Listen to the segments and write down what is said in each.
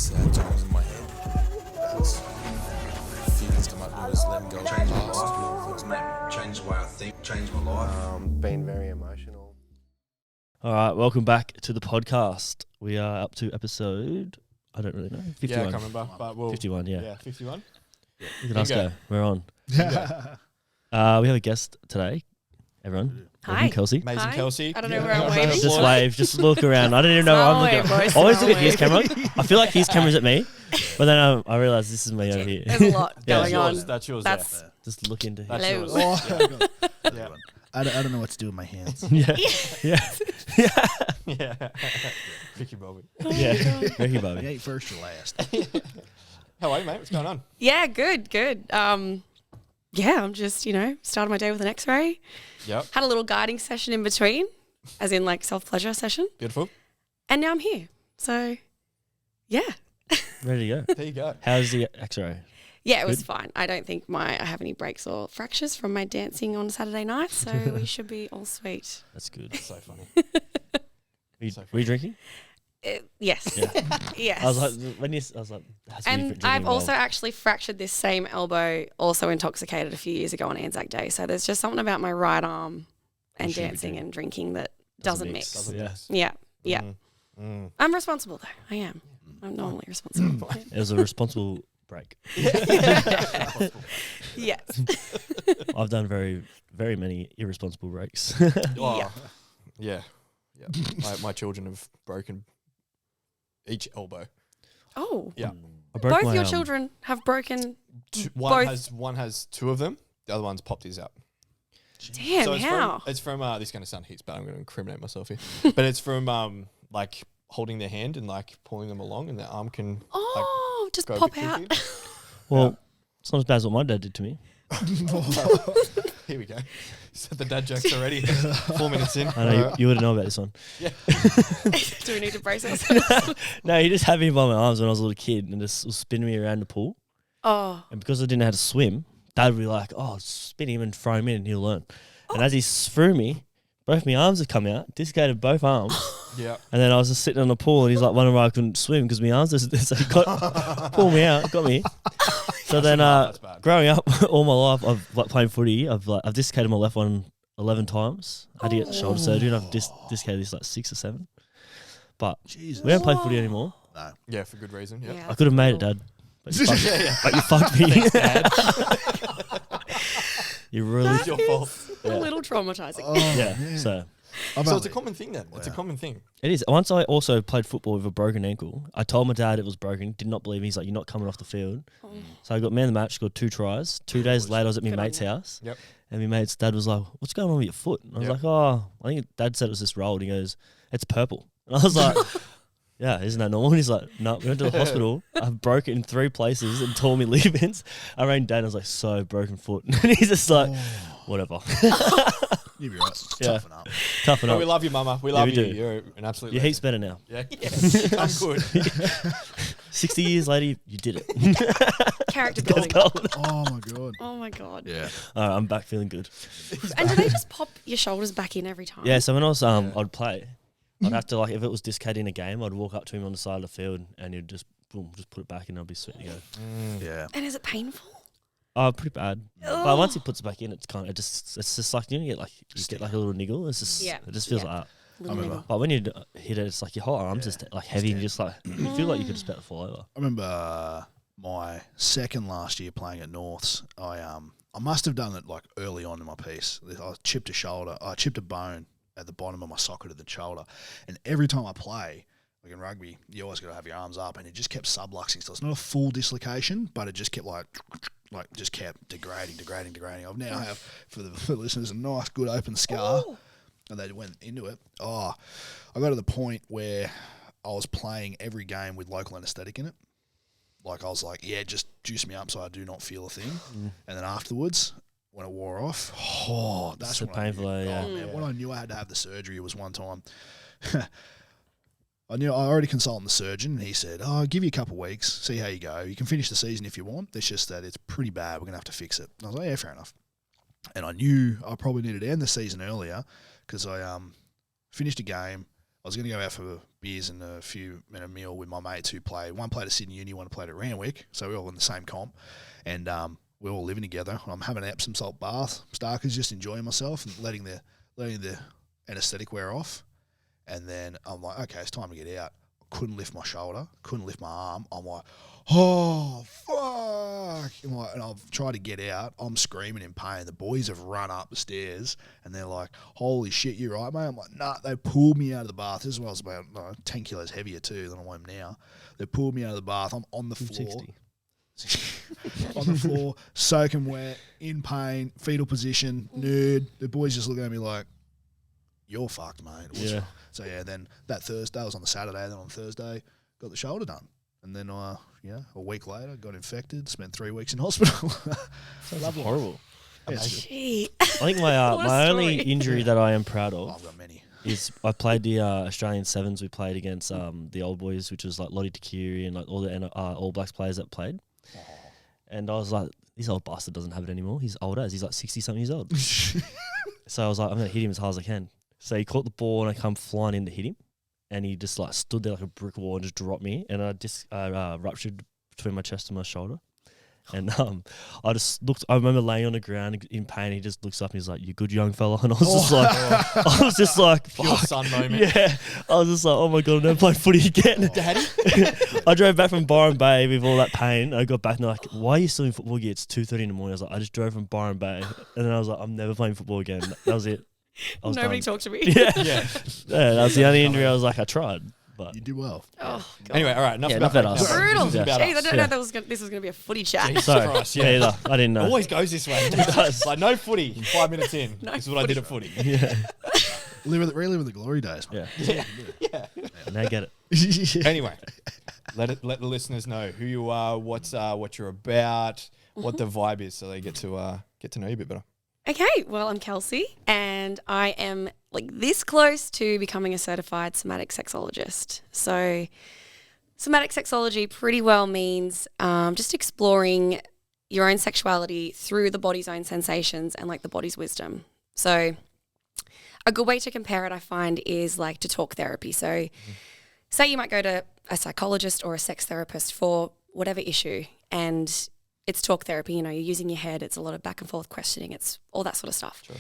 sad times in my head. That's a few things come up to just letting go. Change my life. Change the way I think. Change my life. Been very emotional. All right, welcome back to the podcast. We are up to episode, I don't really know, 51. Yeah, I can't remember, but we'll... 51, yeah. Yeah, 51. Look at us go. We're on. Yeah. We have a guest today, everyone. Hi. Welcome, Kelsey. Amazing Hi. Kelsey. I don't know where I'm waving. Just wave, just look around. I don't even know where I'm looking. I always look at his camera. I feel like his camera's at me, but then I realise this is me over here. There's a lot Yeah. going on. That's yours. That's Just look into his. That's Hello. yours. Yeah. I don't know what to do with my hands. Yeah. Yeah. Yeah. Vicky Bobby. Yeah. Ricky You Bobby. ain't first or last. How are you, mate? What's going on? Yeah, good. Yeah, I'm just, started my day with an X-ray. Yep. Had a little guiding session in between, as in like self-pleasure session. Beautiful. And now I'm here. So, yeah. Ready to go. There you go. How's the X-ray? Yeah, it was Good. fine. I don't think I have any breaks or fractures from my dancing on Saturday night, so we should be all sweet. That's good. That's so funny. Were you drinking? Yes. Yeah. Yes. I was like, has to be And drinking I've involved. also actually fractured this same elbow, also intoxicated a few years ago on Anzac Day. So there's just something about my right arm and shouldn't be dancing drinking. and drinking that doesn't mix. Doesn't Yeah. mix. Yeah, yeah. Mm. I'm responsible though. I am. I'm normally responsible. It was a responsible break. Yes. I've done very, very many irresponsible breaks. Oh, yeah. My children have broken each elbow. Oh. Yeah. I broke Both my, your children have broken. One Both. has two of them. The other one's popped his out. Damn, So it's how? From, it's from this is going to sound heaps bad. I'm going to incriminate myself here. But it's from like holding their hand and like pulling them along, and their arm can Oh, just go a pop bit out. kinky. Well, it's not as bad as what my dad did to me. Here we go. So the dad jokes already. 4 minutes in. I know you wouldn't know about this one. Do we need to brace ourselves? No, he just had me by my arms when I was a little kid and just was spinning me around the pool. Oh. And because I didn't know how to swim, Dad would be like, "Oh, spin him and throw him in and he'll learn." And as he threw me, both my arms had come out, dislocated both arms. Yeah. And then I was just sitting on the pool and he's like wondering why I couldn't swim because my arms just so he pulled me out, got me. So then That's bad. growing up all my life, I've like playing footy. I've dislocated my left one 11 times. I had to get shoulder surgery and I've dislocated this like 6 or 7. But Jesus. we don't play footy anymore. No. Yeah, for good reason. Yeah. I could have made it, Dad. But you fucked me. You really It's your fault. A little traumatizing. Oh, yeah. man. So So it's a common thing then. It's a Wow. common thing. it is. Once I also played football with a broken ankle. I told my dad it was broken. Did not believe me. He's like, "You're not coming off the field." So I got man of the match. Scored 2 tries. 2 days later, I was at my Good on mate's you. house. Yep. And my mate's dad was like, "What's going on with your foot?" And I was Yep. like, "Oh, I think Dad said it was just rolled." He goes, "It's purple." And I was like, "Yeah, isn't that normal?" And he's like, "No, we went to the hospital. I've broke it in 3 places and tore me ligaments." I rang Dad and I was like, "So broken foot." And he's just like, "Whatever." You'll be right. Yeah. Toughen up. Toughen But up. we love you, Mama. We love we you. do. You're an absolute. You're heaps better now. Yeah. I'm good. 60 years later, you did it. Character building. Oh my god. Oh my God. Yeah. All right, I'm back feeling good. And do they just pop your shoulders back in every time? Yeah, so when I was I'd play, I'd have to like if it was dislocated in a game, I'd walk up to him on the side of the field and he'd just boom, just put it back and I'd be sweet to go. Yeah. And is it painful? Oh, pretty bad. But Ugh. once he puts it back in, it's just like you get like a little niggle. It's just Yeah. it just feels Yeah. like that. Little remember. niggle. But when you hit it, it's like your whole arm's just like heavy and you just like you feel like you could just about to fall over. I remember my second last year playing at Norths. I must have done it like early on in my piece. I chipped a bone at the bottom of my socket of the shoulder, and every time I play, like in rugby, you always got to have your arms up, and it just kept subluxing. So it's not a full dislocation, but it just kept like just kept degrading. I've now have for the listeners a nice good open scar, and they went into it. Oh, I got to the point where I was playing every game with local anaesthetic in it. Like I was like, yeah, just juice me up so I do not feel a thing. And then afterwards, when it wore off, that's So when painful, I knew, yeah. man, when I knew I had to have the surgery was one time. I already consulted the surgeon, and he said, "Oh, I'll give you a couple of weeks, see how you go. You can finish the season if you want. It's just that it's pretty bad. We're gonna have to fix it." And I was like, "Yeah, fair enough." And I knew I probably needed to end the season earlier because I finished a game. I was going to go out for beers and a meal with my mates who play. One played at Sydney Uni, one played at Randwick, so we're all in the same comp, and we're all living together. I'm having an Epsom salt bath. Starker's just enjoying myself and letting the anaesthetic wear off, and then I'm like, okay, it's time to get out. I couldn't lift my shoulder, couldn't lift my arm. I'm like, oh fuck! And I've tried to get out. I'm screaming in pain. The boys have run up the stairs and they're like, holy shit, you right, mate? I'm like, nah. They pulled me out of the bath. This is when I was about 10 kilos heavier too than I am now. They pulled me out of the bath. I'm on the floor. On the floor, soaking wet, in pain, fetal position, nude. The boys just looking at me like, you're fucked, mate. Yeah. So yeah, then that Thursday, I was on the Saturday, then on Thursday, got the shoulder done. And then a week later, got infected, spent 3 weeks in hospital. That's horrible. Gee. I think my only injury that I am proud of I've got many. is I played the Australian Sevens. We played against the old boys, which was like Lottie Takiri and like all the All Blacks players that played. And I was like, this old bastard doesn't have it anymore. He's old as. He's like 60-something years old. So I was like, I'm going to hit him as hard as I can. So he caught the ball and I come flying in to hit him. And he just like stood there like a brick wall and just dropped me. And I just ruptured between my chest and my shoulder. And I just looked. I remember laying on the ground in pain. He just looks up and he's like, "You good, young fella?" And I was just like, Pure "Fuck." son moment. Yeah, I was just like, "Oh my god, I'm never playing footy again." Daddy? I drove back from Byron Bay with all that pain. I got back and they're like, "Why are you still in football gear? It's 2:30 in the morning." I was like, "I just drove from Byron Bay," and then I was like, "I'm never playing football again." That was it. I was Nobody done. talked to me. Yeah, Yeah. that was the only injury. I was like, I tried, but You did well. Oh, God. Anyway, all right. Enough Yeah, about enough about us. Brutal. This is about Jeez, I us. didn't know this was going to be a footy chat. Jesus sorry, Christ, yeah, either. I didn't know. Always goes this way. It's like no footy. 5 minutes in. No This is what I did at footy. Yeah, Relive the glory days, mate. yeah, Yeah. now get it. Anyway, let the listeners know who you are, what you're about, what the vibe is, so they get to know you a bit better. Okay, well, I'm Kelsey, and I am like this close to becoming a certified somatic sexologist. So, somatic sexology pretty well means just exploring your own sexuality through the body's own sensations and like the body's wisdom. So, a good way to compare it, I find, is like to talk therapy. So, say you might go to a psychologist or a sex therapist for whatever issue, and it's talk therapy, you're using your head, it's a lot of back and forth questioning, it's all that sort of stuff. Sure.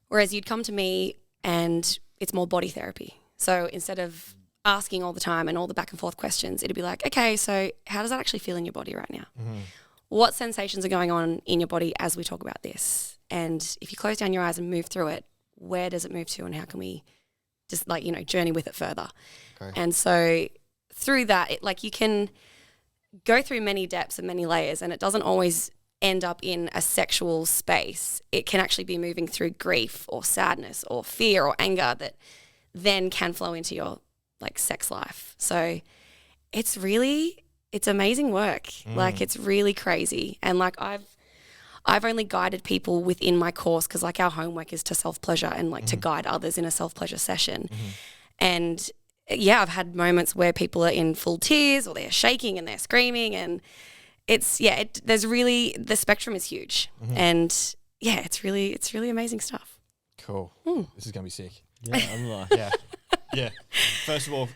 Whereas you'd come to me and it's more body therapy. So instead of asking all the time and all the back and forth questions, it'd be like, okay, so how does that actually feel in your body right now? Mm-hmm. What sensations are going on in your body as we talk about this? And if you close down your eyes and move through it, where does it move to and how can we just journey with it further? Okay. And so through that, you can go through many depths and many layers, and it doesn't always end up in a sexual space. It can actually be moving through grief or sadness or fear or anger that then can flow into your sex life. So it's amazing work. It's really crazy. And I've only guided people within my course because our homework is to self-pleasure and to guide others in a self-pleasure session. And yeah, I've had moments where people are in full tears or they're shaking and they're screaming, and there's really, the spectrum is huge. And yeah, it's really amazing stuff. Cool. This is gonna be sick. Yeah, I'm like, Yeah. First of all,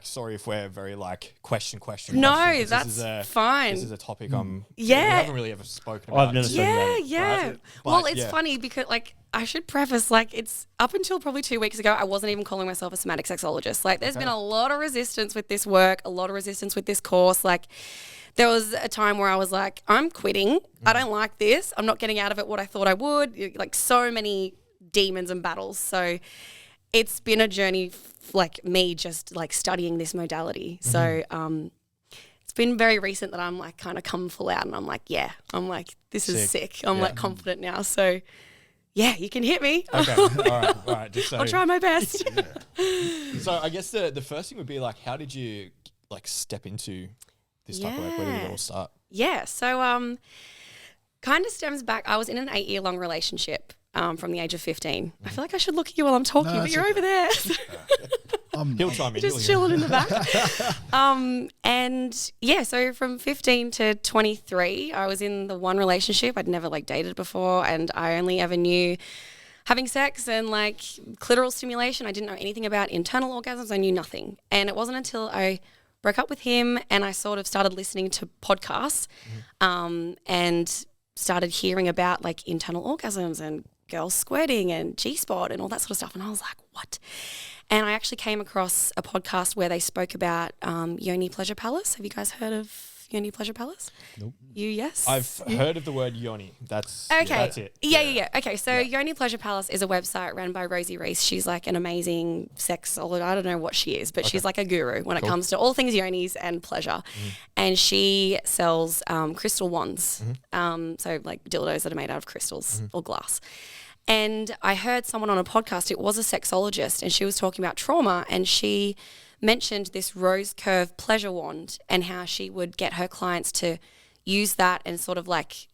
sorry if we're very question. No, 'cause that's fine. This is a topic we Yeah. haven't really ever spoken about. I've never spoken about it. Yeah. Right? Well, But, it's yeah. funny because I should preface, it's up until probably 2 weeks ago, I wasn't even calling myself a somatic sexologist. There's been a lot of resistance with this work, a lot of resistance with this course. There was a time where I was like, I'm quitting. I don't like this. I'm not getting out of it what I thought I would. So many demons and battles. So it's been a journey me just studying this modality. So it's been very recent that I'm kind of come full out, and I'm this is sick. I'm confident now. So yeah, you can hit me. Okay. All right. Just so I'll try my best. So I guess the first thing would be how did you step into this type of work? Where did it all start? Yeah. So kind of stems back. I was in an 8-year-long relationship from the age of 15. I feel like I should look at you while I'm talking, No, but it's you're over there. He'll chime in. Just chilling in the back. And yeah, so from 15 to 23, I was in the one relationship. I'd never dated before, and I only ever knew having sex and like clitoral stimulation. I didn't know anything about internal orgasms. I knew nothing. And it wasn't until I broke up with him and I sort of started listening to podcasts and started hearing about like internal orgasms and girls squirting and G-spot and all that sort of stuff. And I was like, what? And I actually came across a podcast where they spoke about Yoni Pleasure Palace. Have you guys heard of Yoni Pleasure Palace? Nope. You, yes? I've heard of the word yoni. That's Okay. That's it. Yeah. Okay, so Yoni Pleasure Palace is a website run by Rosie Reese. She's like an amazing sexologist. I don't know what she is, but she's like a guru when it comes to all things yonis and pleasure. And she sells crystal wands, so like dildos that are made out of crystals or glass. And I heard someone on a podcast, it was a sexologist, and she was talking about trauma, and she mentioned this rose curve pleasure wand and how she would get her clients to use that and sort of like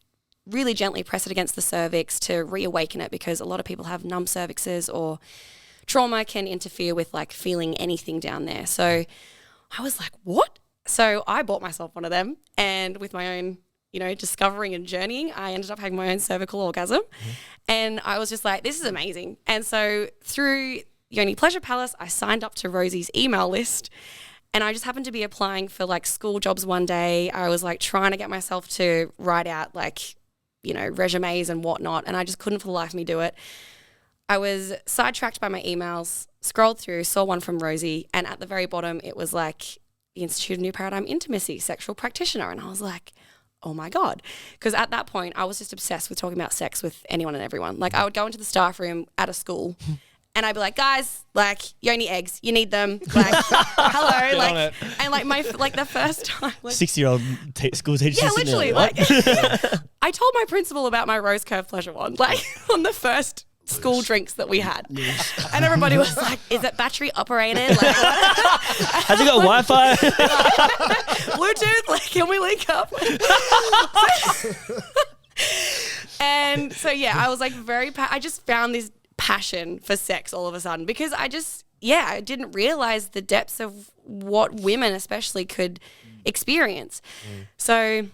really gently press it against the cervix to reawaken it, because a lot of people have numb cervixes or trauma can interfere with like feeling anything down there. So I was like, what? So I bought myself one of them, and with my own, you know, discovering and journeying, I ended up having my own cervical orgasm. And I was just like, this is amazing. And so through Yoni Pleasure Palace, I signed up to Rosie's email list, and I just happened to be applying for like school jobs one day. I was like trying to get myself to write out like, you know, resumes and whatnot, and I just couldn't for the life of me do it. I was sidetracked by my emails, scrolled through, saw one from Rosie, and at the very bottom it was like the Institute of New Paradigm Intimacy, sexual practitioner. And I was like, oh my God. Because at that point I was just obsessed with talking about sex with anyone and everyone. Like I would go into the staff room at a school and I'd be like, guys, like yoni eggs, you need them. Like, hello. Like, and like the first time, like 60-year-old school teacher. yeah, sitting there, literally. what? Like, I told my principal about my rose curve pleasure wand, like on the first school drinks that we had, and everybody was like, "Is it battery operated? Like, Has it got Wi-Fi? Bluetooth? Like, can we link up?" And so yeah, I was like I just found this passion for sex all of a sudden, because I didn't realize the depths of what women especially could experience. So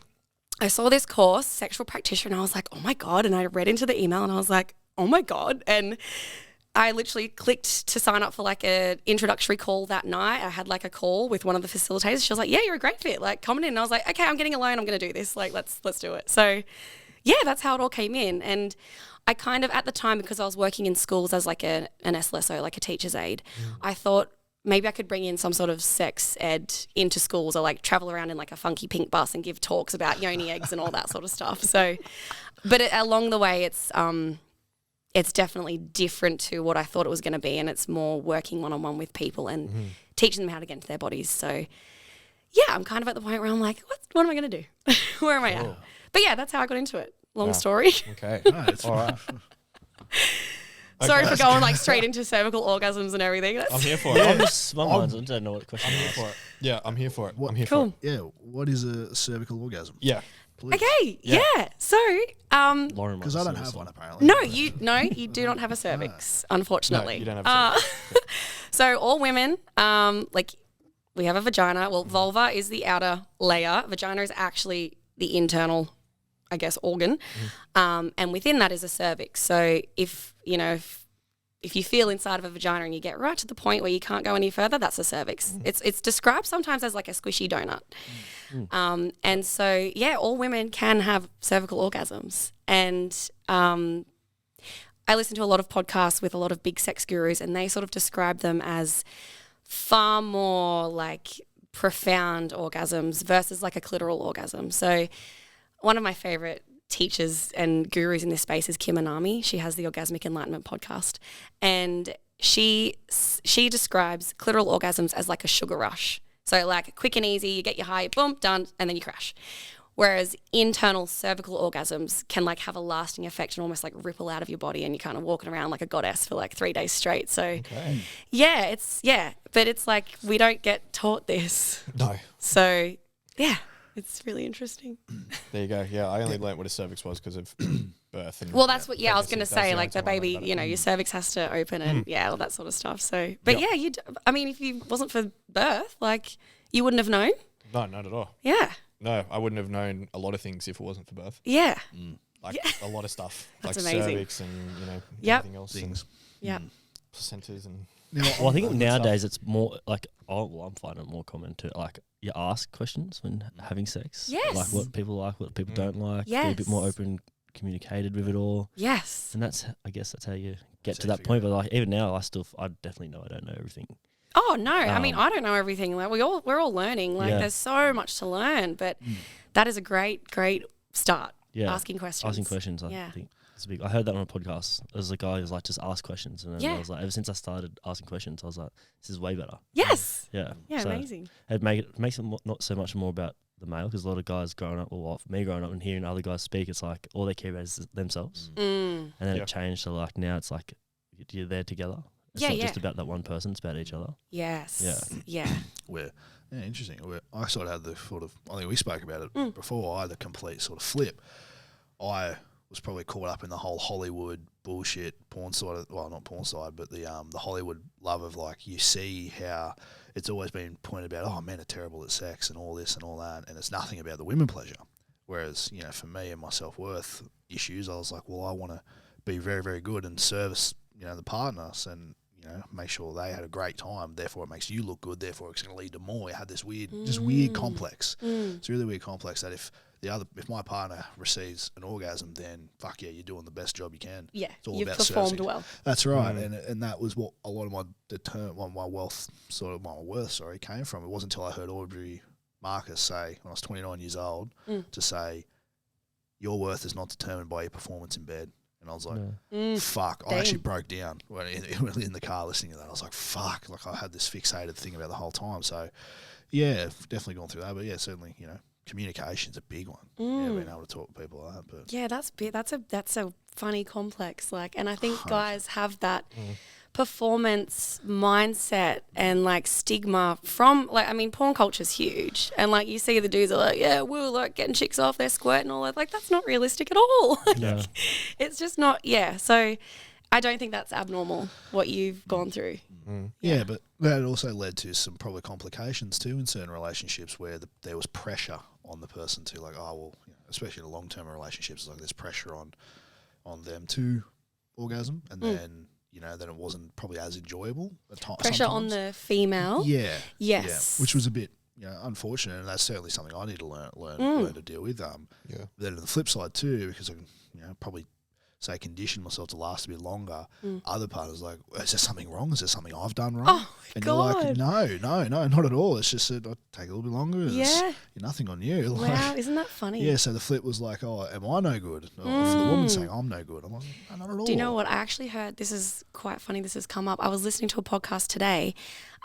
I saw this course, sexual practitioner, and I was like, oh my God. And I read into the email and I was like, oh my God. And I literally clicked to sign up for like an introductory call that night. I had like a call with one of the facilitators. She was like, yeah, you're a great fit. Like, come on in. And I was like, okay, I'm getting a loan. I'm going to do this. Like, let's do it. So yeah, that's how it all came in. And I kind of, at the time, because I was working in schools as like an SLSO, like a teacher's aide, I thought maybe I could bring in some sort of sex ed into schools, or like travel around in like a funky pink bus and give talks about yoni eggs and all that sort of stuff. So, but along the way, it's definitely different to what I thought it was going to be, and it's more working one-on-one with people and teaching them how to get into their bodies. So yeah, I'm kind of at the point where I'm like, what am I going to do? Where am I at? But yeah, that's how I got into it. Long story. Okay. All right. Sorry for going like straight into cervical orgasms and everything. I'm here for it. I don't know what the question I'm here is. for it. Yeah, I'm here for it. I'm here Cool. for it. Yeah. What is a cervical orgasm? Yeah. Please. Okay, yeah. So, Lauren, Because I don't have one apparently. no, you do not have a cervix, unfortunately. No, you don't have a cervix. So all women, like we have a vagina. Well, vulva is the outer layer. Vagina is actually the internal, I guess, organ. And within that is a cervix. So if you feel inside of a vagina and you get right to the point where you can't go any further, that's a cervix. It's described sometimes as like a squishy donut. And so, yeah, all women can have cervical orgasms. And I listen to a lot of podcasts with a lot of big sex gurus, and they sort of describe them as far more like profound orgasms versus like a clitoral orgasm. So one of my favorite teachers and gurus in this space is Kim Anami. She has the Orgasmic Enlightenment podcast, and she describes clitoral orgasms as like a sugar rush. So like quick and easy, you get your high, boom, done, and then you crash. Whereas internal cervical orgasms can like have a lasting effect and almost like ripple out of your body, and you're kind of walking around like a goddess for like 3 days straight. So but it's like we don't get taught this. No. So yeah, it's really interesting. There you go. Yeah, I only learnt what a cervix was because of birth. And Well, that's what, I was going to that's say, the like the only time I baby, learned about it. your cervix has to open and all that sort of stuff. So, but I mean, if you wasn't for birth, like you wouldn't have known. No, not at all. Yeah. No, I wouldn't have known a lot of things if it wasn't for birth. Yeah. like a lot of stuff, That's like amazing. cervix and Yep. everything else, Things. Yeah. and placentas and Well, I think Good nowadays it's more like, I'm finding it more common to like you ask questions when having sex. Yes. Like what people like, what people don't like. Be a bit more Yes. open, communicated with it all. Yes. And I guess that's how you get That's to how you that point. figure But like even now, I definitely know I don't know everything. Oh no! I mean, Um, I don't know everything. Like we're all learning. Like Yeah. there's so much to learn, but that is a great start. Yeah. Asking questions. Asking questions, I Yeah. think it's big. I heard that on a podcast. There's a guy who's like, just ask questions. And then Yeah. I was like, ever since I started asking questions, I was like, this is way better. Yes. Yeah. Yeah. So Amazing. it makes it not so much more about the male, because a lot of guys growing up, or me growing up and hearing other guys speak, it's like all they care about is themselves. Mm. And then Yeah. it changed to like now it's like you're there together. It's Yeah, not yeah. just about that one person, it's about each other. Yes. Yeah. Yeah. Where, yeah, interesting. Where I sort of had the sort of, I think we spoke about it before. I had the complete sort of flip. I was probably caught up in the whole Hollywood bullshit porn side. Well, not porn side, but the Hollywood love of like you see how it's always been pointed about. Oh, men are terrible at sex and all this and all that, and it's nothing about the women pleasure. Whereas for me and my self-worth issues, I was like, well, I want to be very, very good and service the partners and make sure they had a great time. Therefore, it makes you look good. Therefore, it's going to lead to more. I had this weird complex. It's a really weird complex that if my partner receives an orgasm, then fuck yeah, you're doing the best job you can. Yeah. It's all You've about performed servicing. well. That's right, and that was what a lot of my worth came from. It wasn't until I heard Audrey Marcus say when I was 29 years old to say, your worth is not determined by your performance in bed. And I was like, fuck. I actually broke down when in the car listening to that. I was like, fuck. Like I had this fixated thing about the whole time. So, yeah, definitely gone through that. But, yeah, certainly, communication's a big one. Yeah, being able to talk to people like that. But Yeah, that's a funny complex. Like, and I think guys have that performance mindset and like stigma from like, I mean, porn culture's huge, and like you see the dudes are like, yeah, we're like getting chicks off their squirt and all that. Like that's not realistic at all. Yeah. It's just not. Yeah, so I don't think that's abnormal what you've gone through. yeah, but that also led to some probably complications too in certain relationships where there was pressure on the person to like, oh well, especially in long-term relationships, like there's pressure on them to orgasm, and then then it wasn't probably as enjoyable at times. Pressure on the female. Yeah. Yes. Yeah, which was a bit unfortunate, and that's certainly something I need to learn to deal with. Yeah. Then on the flip side too, because I can probably say condition myself to last a bit longer. Other partners like, is there something wrong? Is there something I've done wrong? Oh my and God. you're like, no, not at all. It's just that I take a little bit longer. Yeah. Nothing on you. Wow, Like, isn't that funny? yeah, so the flip was like, oh, am I no good? Or for the woman saying I'm no good. I'm like, no, not at all. Do you know what? I actually heard, this is quite funny, this has come up. I was listening to a podcast today.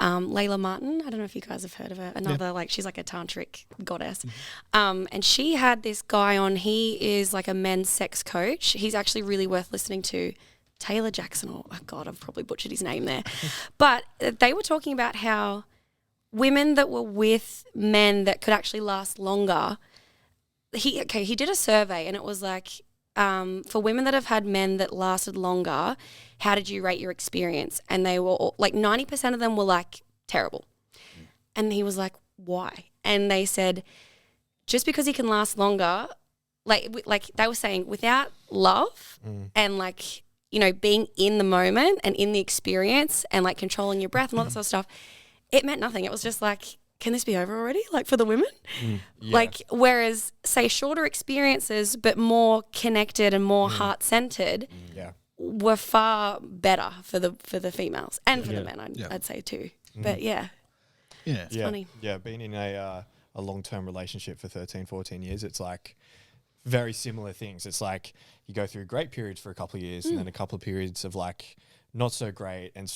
Layla Martin, I don't know if you guys have heard of her. Another, like, she's like a tantric goddess. And she had this guy on. He is like a men's sex coach. He's actually really worth listening to. Taylor Jackson, oh God, I've probably butchered his name there. But they were talking about how women that were with men that could actually last longer, he did a survey and it was like, for women that have had men that lasted longer, how did you rate your experience? And they were all, like 90% of them were like terrible. And he was like, why? And they said, just because he can last longer, like they were saying, without love and like, being in the moment and in the experience and like controlling your breath and all that sort of stuff, it meant nothing. It was just like, can this be over already? Like for the women? Yeah. Like, whereas say shorter experiences, but more connected and more heart-centered Yeah. were far better for the females and for the men, Yeah. I'd say too. But yeah, Yeah. Yeah. funny. Yeah. Being in a long-term relationship for 13, 14 years, it's like very similar things. It's like you go through great periods for a couple of years and then a couple of periods of like not so great and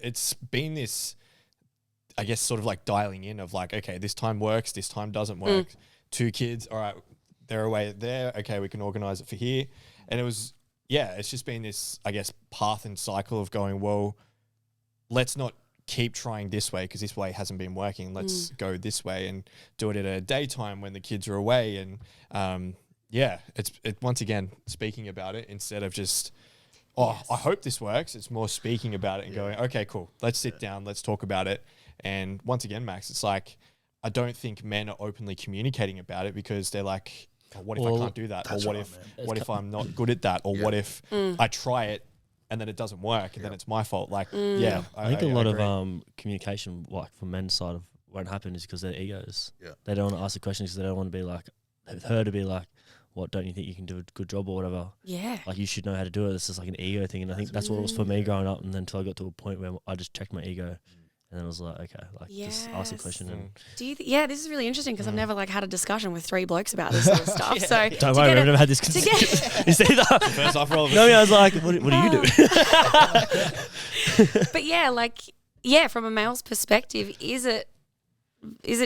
it's been this, I guess, sort of like dialing in of like, okay, this time works, this time doesn't work. 2 kids, all right, they're away there. Okay, we can organize it for here. And it was, it's just been this, I guess, path and cycle of going, well, let's not keep trying this way because this way hasn't been working. Let's go this way and do it at a daytime when the kids are away. And it's once again speaking about it instead of just, I hope this works. It's more speaking about it and going, okay, cool. Let's sit down. Let's talk about it. And once again, Max, it's like, I don't think men are openly communicating about it because they're like, oh, what if Well, I can't do that? Or that's what right, if man. what if I'm not good at that? Or what if I try it and then it doesn't work and then it's my fault? Like, yeah, I think a lot agree. of communication, like from men's side, of won't happen is because their egos. Yeah. They don't want to ask the questions because they don't want to be like her to be like, "What, don't you think you can do a good job or whatever? Yeah. Like you should know how to do it." This is like an ego thing, and I think that's what it was for me growing up. And then until I got to a point where I just checked my ego, and then I was like, okay, like just ask the Yes. question. And Do you? Yeah, this is really interesting because I've never like had a discussion with 3 blokes about this sort of stuff. So don't worry, I've never had this. You see that? First off, all of No, I was like, what do you do? But yeah, like yeah, from a male's perspective, is it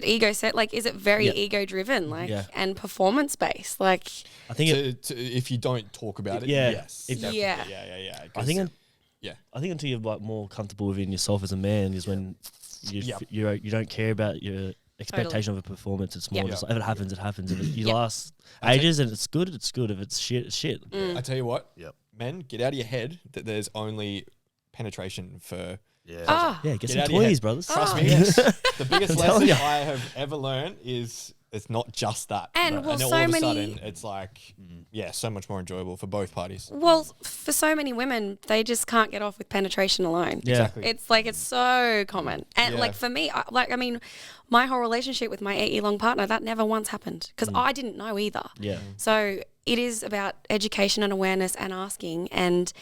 ego set? Like, is it very Yeah. ego driven, like, Yeah. and performance based? Like, I think it, if you don't talk about it, Yeah. yes. If- definitely. Yeah. Yeah. I think Yeah. I think until you're like more comfortable within yourself as a man is when you Yep. you don't care about your expectation of a performance. It's more Yep. just like, if it happens, it happens. If you Yep. last ages and it's good, it's good. If it's shit, it's shit. I tell you what, Yep. men, get out of your head that there's only penetration for. Yeah. Yeah, get Get some out of your head. toys, brothers. Trust me, the biggest telling lesson ya. I have ever learned is it's not just that. And, well, then so all of a many- sudden, it's like, yeah, so much more enjoyable for both parties. well, for so many women, they just can't get off with penetration alone. Yeah. Exactly. It's like it's so common, and Yeah. like for me, I mean, my whole relationship with my 8-year-long partner, that never once happened because I didn't know either. Yeah. So it is about education and awareness and asking and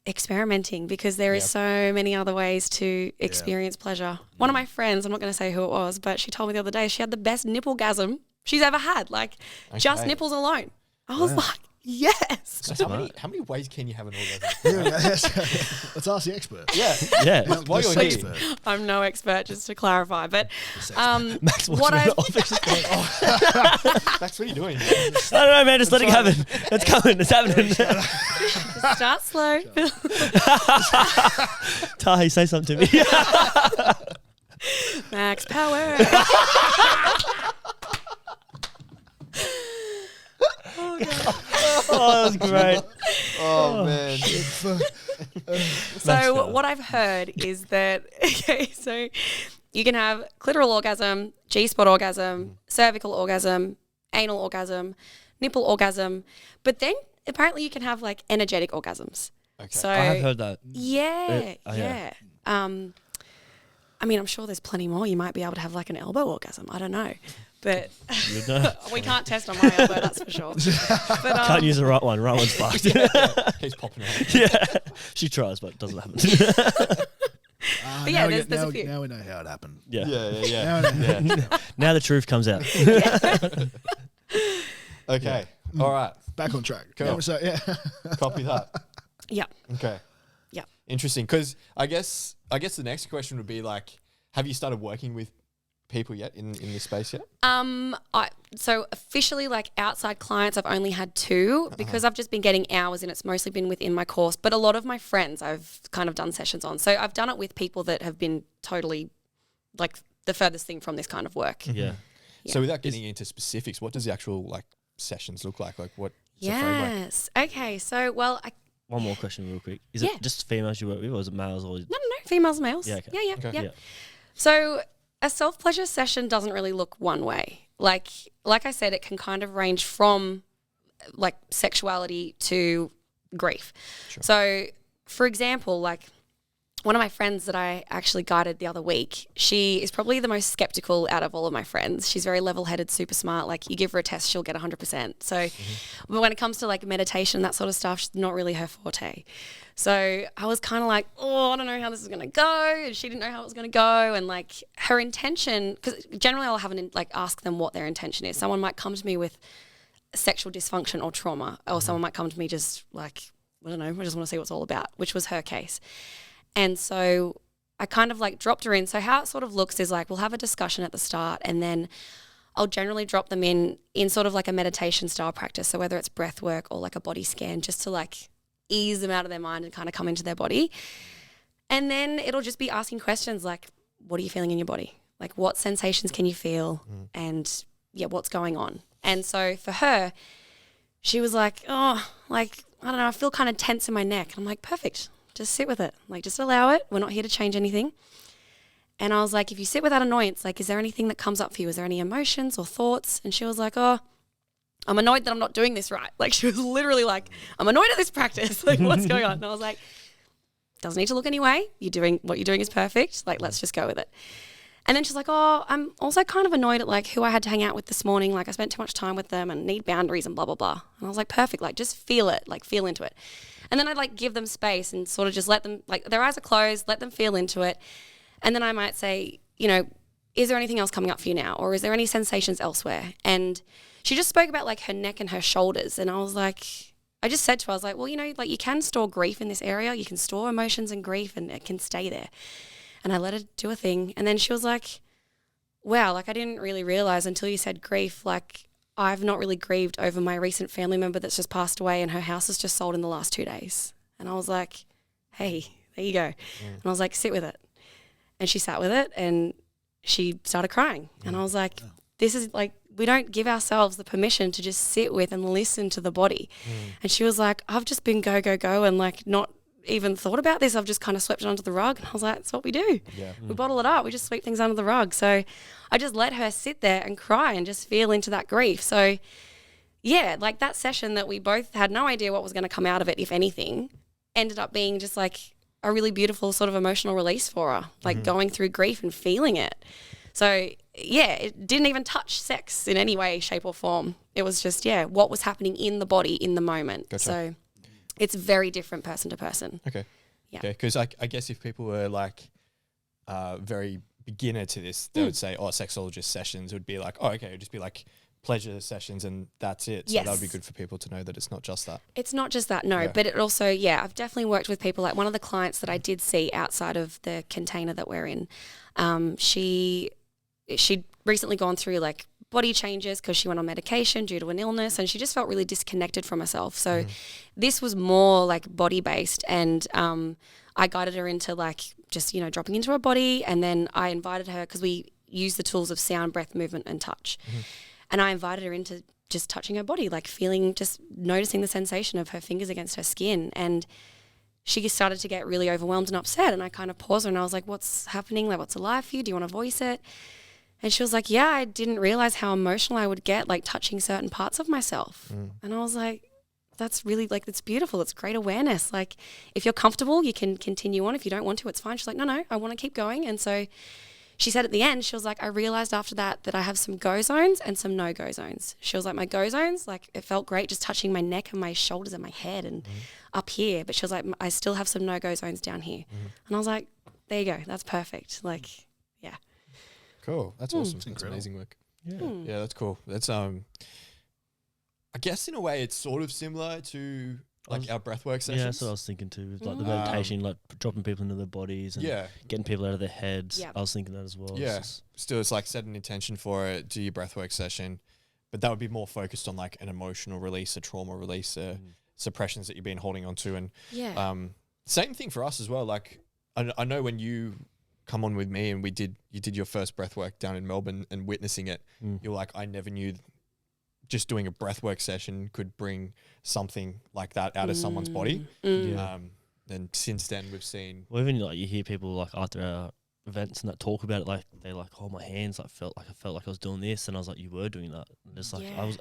experimenting because there is so many other ways to experience pleasure. One of my friends, I'm not going to say who it was, but she told me the other day she had the best nipple-gasm she's ever had, like just Okay. nipples alone. I was like, yes. So how many ways can you have an orgasm? Let's ask the expert. Yeah. Yeah. While you're The here, expert. I'm no expert, just to clarify, but Max walks what around I the office. Max, what are you doing? I don't know, man. Just let it happen. It's coming. It's happening. start slow. Tahi, say something to me. Max power. Oh, that was great. Oh man. So what I've heard is that okay, so you can have clitoral orgasm, G-spot orgasm, cervical orgasm, anal orgasm, nipple orgasm, but then apparently you can have like energetic orgasms. Okay. So I have heard that. yeah, yeah. yeah. I mean, I'm sure there's plenty more. You might be able to have like an elbow orgasm. I don't know, but You'd know. we can't test on my elbow, that's for sure. But Can't use the right one. Right one's fucked. Keeps popping out. Yeah. She tries, but it doesn't happen. But yeah, now we there's a now, few. now we know how it happened. Yeah. Yeah. Now we know. Now the truth comes out. Okay. All right. Back on track. Cool. So yeah. Copy that. Yeah. Okay. Yeah. Interesting. Because I guess the next question would be like, have you started working with people yet in this space yet? So officially, like outside clients, I've only had 2 because I've just been getting hours and it's mostly been within my course. But a lot of my friends I've kind of done sessions on. So I've done it with people that have been totally like the furthest thing from this kind of work. Yeah. So without getting into specifics, what does the actual like sessions look like? Like what? is the framework? Yes. Okay. So, well, One more question, real quick. Is Yeah. it just females you work with, or is it males? Or no, females, males. Yeah, okay. Yeah. Okay. Yeah. yeah. So a self-pleasure session doesn't really look one way. Like I said, it can kind of range from like sexuality to grief. Sure. So for example, like one of my friends that I actually guided the other week, she is probably the most skeptical out of all of my friends. She's very level-headed, super smart. Like you give her a test, she'll get 100%. So but when it comes to like meditation, that sort of stuff, she's not really her forte. So I was kind of like, oh, I don't know how this is going to go. And she didn't know how it was going to go. And like her intention, because generally I'll have ask them what their intention is. Someone might come to me with sexual dysfunction or trauma, or someone might come to me just like, I don't know, I just want to see what it's all about, which was her case. And so I kind of like dropped her in. So how it sort of looks is like we'll have a discussion at the start and then I'll generally drop them in sort of like a meditation style practice. So whether it's breath work or like a body scan, just to like ease them out of their mind and kind of come into their body. And then it'll just be asking questions like, what are you feeling in your body? Like what sensations can you feel? And yeah, what's going on? And so for her, she was like, oh, like, I don't know, I feel kind of tense in my neck. And I'm like, perfect. Just sit with it. Like, just allow it. We're not here to change anything. And I was like, if you sit with that annoyance, like, is there anything that comes up for you? Is there any emotions or thoughts? And she was like, oh, I'm annoyed that I'm not doing this right. Like, she was literally like, I'm annoyed at this practice. Like, what's going on? And I was like, doesn't need to look any way. What you're doing is perfect. Like, let's just go with it. And then she's like, oh, I'm also kind of annoyed at like who I had to hang out with this morning. Like, I spent too much time with them and need boundaries and blah, blah, blah. And I was like, perfect. Like, just feel it, like feel into it. And then I'd like give them space and sort of just let them, like their eyes are closed, let them feel into it. And then I might say, you know, is there anything else coming up for you now? Or is there any sensations elsewhere? And she just spoke about like her neck and her shoulders. And I was like, I just said to her, I was like, well, you know, like you can store grief in this area. You can store emotions and grief and it can stay there. And I let her do a thing. And then she was like, wow, like I didn't really realize until you said grief, like I've not really grieved over my recent family member that's just passed away and her house was just sold in the last 2 days. And I was like, hey, there you go. And I was like, sit with it. And she sat with it and she started crying. And I was like, this is like, we don't give ourselves the permission to just sit with and listen to the body. And she was like, I've just been go, go, go and like not even thought about this. I've just kind of swept it under the rug. And I was like, that's what we do. Yeah. We bottle it up. We just sweep things under the rug. So I just let her sit there and cry and just feel into that grief. So yeah, like that session that we both had no idea what was going to come out of it, if anything, ended up being just like a really beautiful sort of emotional release for her, like going through grief and feeling it. So yeah, it didn't even touch sex in any way, shape or form. It was just, yeah, what was happening in the body in the moment. Gotcha. So it's very different person to person. Okay. Yeah. Okay. Because I guess if people were like very beginner to this, they would say, oh, sexologist sessions would be like, oh, okay, it would just be like pleasure sessions and that's it. So yes. that would be good for people to know that it's not just that. It's not just that, no. Yeah. But it also, yeah, I've definitely worked with people. Like one of the clients that I did see outside of the container that we're in, she'd recently gone through like body changes because she went on medication due to an illness and she just felt really disconnected from herself. So this was more like body based and I guided her into like just, you know, dropping into her body and then I invited her because we use the tools of sound, breath, movement and touch. And I invited her into just touching her body, like feeling, just noticing the sensation of her fingers against her skin. And she started to get really overwhelmed and upset. And I kind of paused her and I was like, what's happening? Like, what's alive for you? Do you want to voice it? And she was like, yeah, I didn't realize how emotional I would get, like touching certain parts of myself. And I was like, that's really like, it's beautiful. It's great awareness. Like if you're comfortable, you can continue on. If you don't want to, it's fine. She's like, no, I want to keep going. And so she said at the end, she was like, I realized after that I have some go zones and some no-go zones. She was like, my go zones, like it felt great just touching my neck and my shoulders and my head and up here. But she was like, I still have some no-go zones down here. And I was like, there you go. That's perfect. Like, yeah. Cool. That's awesome. That's amazing work. Yeah. Yeah, that's cool. That's I guess in a way it's sort of similar to like our breathwork sessions. Yeah, that's what I was thinking too. With like the meditation, like dropping people into their bodies and getting people out of their heads. Yep. I was thinking that as well. Yeah. Still, it's like set an intention for it, do your breathwork session, but that would be more focused on like an emotional release, a trauma release, suppressions that you've been holding on to. And same thing for us as well. Like I know when you come on with me and you did your first breathwork down in Melbourne and witnessing it, you're like, I never knew just doing a breathwork session could bring something like that out of someone's body. And since then we've seen. Well, even like you hear people like after our events and that talk about it, like they like, oh, my hands like felt like I was doing this, and I was like, you were doing that. And it's like I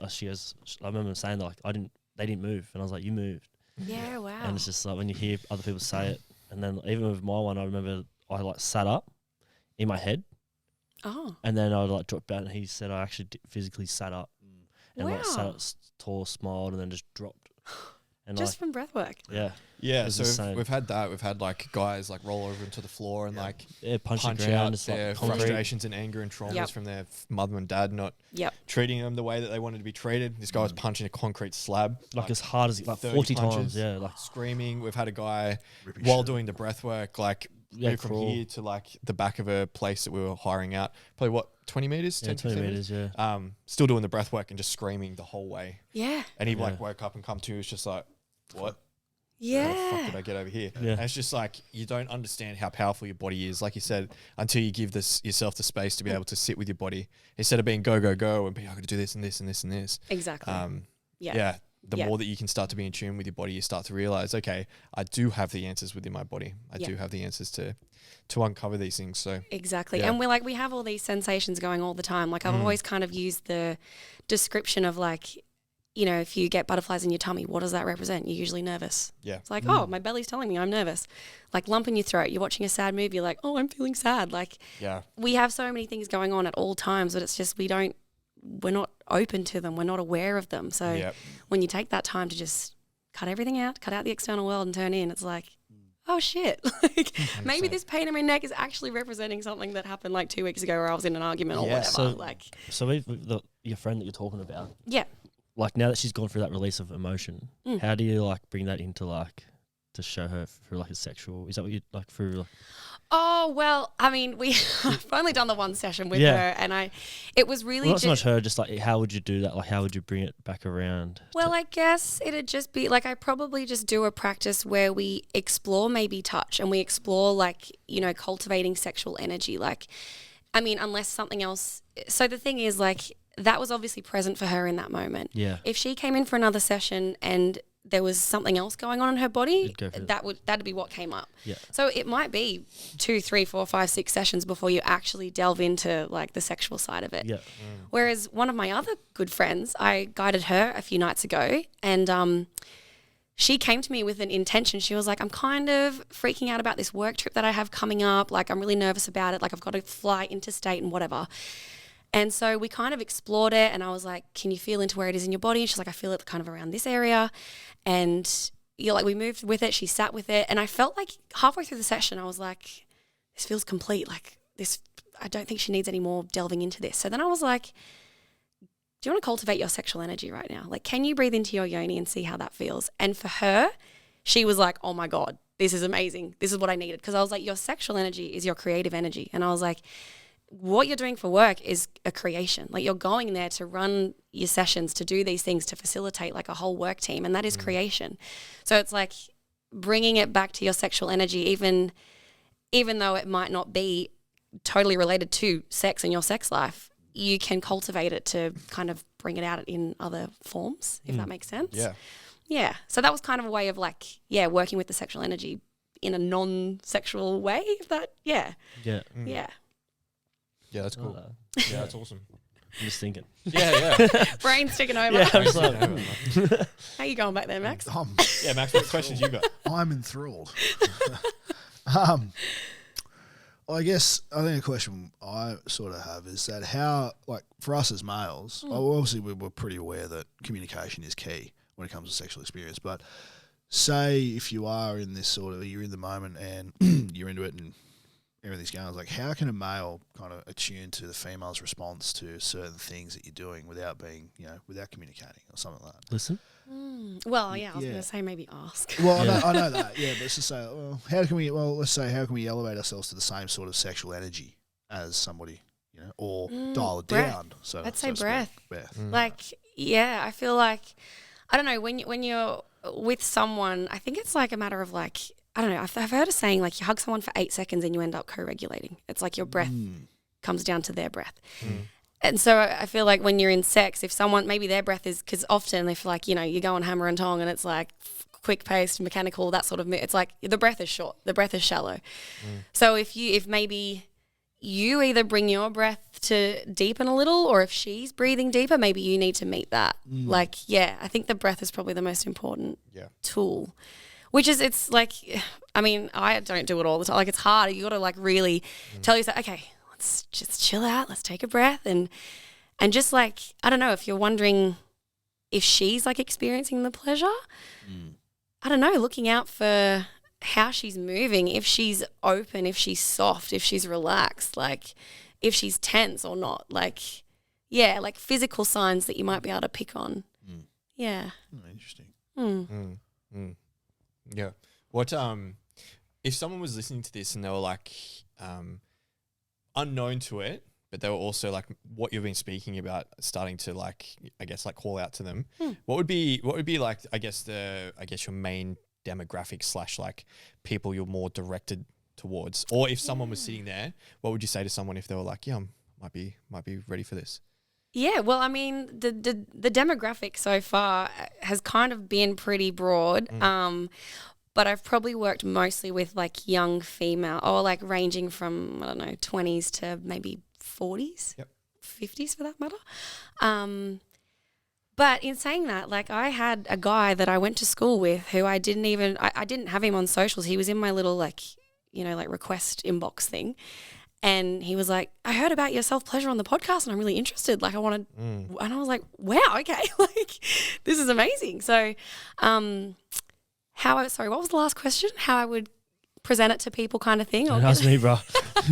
remember saying that like they didn't move, and I was like, you moved. Yeah, wow. And it's just like when you hear other people say it, and then even with my one, I remember I like sat up in my head. Oh. And then I like dropped down, and he said I actually physically sat up. And like sat up tall, smiled, and then just dropped. And just from breath work. Yeah. Yeah, so we've had that. We've had like guys like roll over into the floor and like punch out their like frustrations and anger and traumas from their mother and dad not treating them the way that they wanted to be treated. This guy was punching a concrete slab. Like as hard as like 40 times. Yeah. Like screaming. We've had a guy while doing the breath work like move from here to like the back of a place that we were hiring out. Probably what, 20 meters? 10, 20 meters, yeah. Still doing the breath work and just screaming the whole way. Yeah. And he like woke up and come to, was just like, what? Yeah. How the fuck did I get over here? Yeah. And it's just like, you don't understand how powerful your body is. Like you said, until you give yourself the space to be able to sit with your body instead of being go, go, go and be, I got to do this and this and this and this. Exactly. The more that you can start to be in tune with your body, you start to realize, okay, I do have the answers within my body. I do have the answers to uncover these things. So exactly. And we have all these sensations going all the time. Like I've always kind of used the description of like, you know, if you get butterflies in your tummy, what does that represent? You're usually nervous. Yeah. It's like, oh, my belly's telling me I'm nervous. Like lump in your throat. You're watching a sad movie. You're like, oh, I'm feeling sad. Like, Yeah. we have so many things going on at all times, but it's just we're not open to them. We're not aware of them. So Yep. when you take that time to just cut everything out, cut out the external world and turn in, it's like, oh shit. Like maybe this pain in my neck is actually representing something that happened like 2 weeks ago where I was in an argument or Yeah. whatever. So your friend that you're talking about, Yeah. like now that she's gone through that release of emotion, how do you like bring that into like to show her through like a sexual? Is that what you like through? Like, Oh, well, I mean, I've only done the one session with Yeah. her, and it was really well, not so much ju- her, just like how would you do that? Like how would you bring it back around? Well, I guess it'd just be like I probably just do a practice where we explore maybe touch and we explore like, you know, cultivating sexual energy. Like, I mean, unless something else. So the thing is, like, that was obviously present for her in that moment. Yeah. If she came in for another session and there was something else going on in her body, You'd go for that'd be what came up. Yeah. So it might be 2, 3, 4, 5, 6 sessions before you actually delve into like the sexual side of it. Yeah. Whereas one of my other good friends, I guided her a few nights ago, and she came to me with an intention. She was like, I'm kind of freaking out about this work trip that I have coming up. Like, I'm really nervous about it. Like, I've got to fly interstate and whatever. And so we kind of explored it, and I was like, can you feel into where it is in your body? And she's like, I feel it kind of around this area. And you're like, we moved with it. She sat with it. And I felt like halfway through the session, I was like, this feels complete. Like this, I don't think she needs any more delving into this. So then I was like, do you want to cultivate your sexual energy right now? Like, can you breathe into your yoni and see how that feels? And for her, she was like, oh my God, this is amazing. This is what I needed. Because I was like, your sexual energy is your creative energy. And I was like, what you're doing for work is a creation. Like, you're going there to run your sessions, to do these things, to facilitate like a whole work team. And that is creation. So it's like bringing it back to your sexual energy, even though it might not be totally related to sex and your sex life, you can cultivate it to kind of bring it out in other forms, if that makes sense. Yeah. Yeah. So that was kind of a way of like, yeah, working with the sexual energy in a non-sexual way. If that, yeah. Yeah. Yeah. Yeah, that's cool. Yeah, that's awesome. I'm just thinking. Yeah. Brain's taking over. Yeah, I was like, How you going back there, Max? Yeah, Max, what questions you got? I'm enthralled. I think a question I sort of have is that how, like, for us as males, obviously we're pretty aware that communication is key when it comes to sexual experience. But say if you are in this sort of, you're in the moment and you're into it and everything's going, like, how can a male kind of attune to the female's response to certain things that you're doing without being, without communicating or something like that? listen. Well, yeah, I was Yeah. going to say maybe ask. Well, I know that, yeah, but let's just say, how can we elevate ourselves to the same sort of sexual energy as somebody, or dial it breath. down? So I'd so say to speak. breath. Breath. Like, yeah, I feel like, I don't know, when you're with someone, I think it's like a matter of like, I don't know, I've heard a saying like you hug someone for 8 seconds and you end up co-regulating. It's like your breath comes down to their breath. And so I feel like when you're in sex, if someone, maybe their breath is, because often if like, you go on hammer and tong and it's like quick paced, mechanical, that sort of, it's like the breath is short, the breath is shallow. So if maybe you either bring your breath to deepen a little, or if she's breathing deeper, maybe you need to meet that. Like, yeah, I think the breath is probably the most important tool, which is, it's like, I mean, I don't do it all the time. Like, it's hard. You got to like really tell yourself, okay, let's just chill out. Let's take a breath. And just like, I don't know, if you're wondering if she's like experiencing the pleasure, I don't know, looking out for how she's moving, if she's open, if she's soft, if she's relaxed, like if she's tense or not, like, yeah, like physical signs that you might be able to pick on. Yeah. Interesting. Yeah. What if someone was listening to this and they were like unknown to it, but they were also like what you've been speaking about, starting to like, I guess, like call out to them. What would be like, I guess your main demographic / like people you're more directed towards? Or if someone was sitting there, what would you say to someone if they were like, yeah, might be ready for this? Yeah, well, I mean, the demographic so far has kind of been pretty broad, but I've probably worked mostly with like young female, or like ranging from, I don't know, 20s to maybe 40s, 50s for that matter. But in saying that, like I had a guy that I went to school with who I didn't have him on socials. He was in my little like request inbox thing. And he was like, I heard about your self-pleasure on the podcast and I'm really interested. Like I wanted, and I was like, wow, okay. Like this is amazing. So, sorry, what was the last question? How I would present it to people kind of thing? Don't ask me, bro.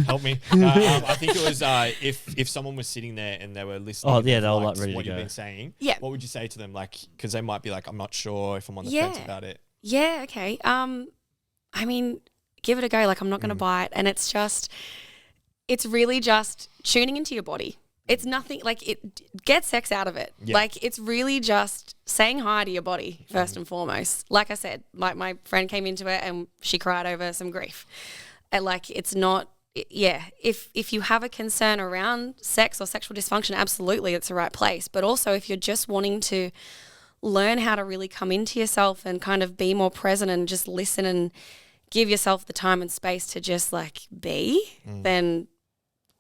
Help me. I think it was if someone was sitting there and they were listening. Oh, yeah, and they were, liked like, ready to what you've go. been saying. Yeah. What would you say to them? Like, because they might be like, I'm not sure if I'm on the fence about it. Yeah, okay. I mean, give it a go. Like I'm not going to bite. And it's really just tuning into your body. It's nothing like get sex out of it. Yeah. Like it's really just saying hi to your body first and foremost. Like I said, like my friend came into it and she cried over some grief. And like it's not, yeah. If you have a concern around sex or sexual dysfunction, absolutely, it's the right place. But also if you're just wanting to learn how to really come into yourself and kind of be more present and just listen and give yourself the time and space to just like be, then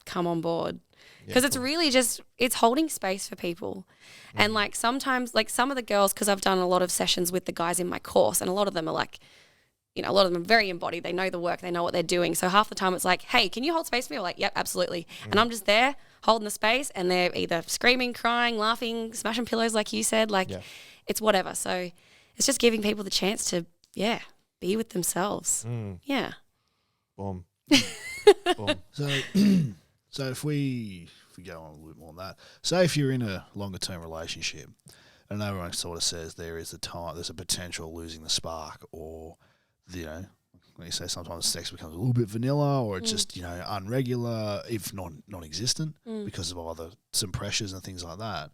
come on board. Because it's really just, it's holding space for people. And like sometimes, like some of the girls, because I've done a lot of sessions with the guys in my course and a lot of them are like, a lot of them are very embodied. They know the work, they know what they're doing. So half the time it's like, hey, can you hold space for me? I'm like, yep, absolutely. And I'm just there holding the space and they're either screaming, crying, laughing, smashing pillows like you said, like it's whatever. So it's just giving people the chance to, be with themselves. Yeah. Boom. Boom. So if we go on a little bit more on that, say if you're in a longer term relationship, and everyone sort of says there's a potential of losing the spark, or like you say, sometimes sex becomes a little bit vanilla, or it's just unregular, if not non-existent, because of either some pressures and things like that.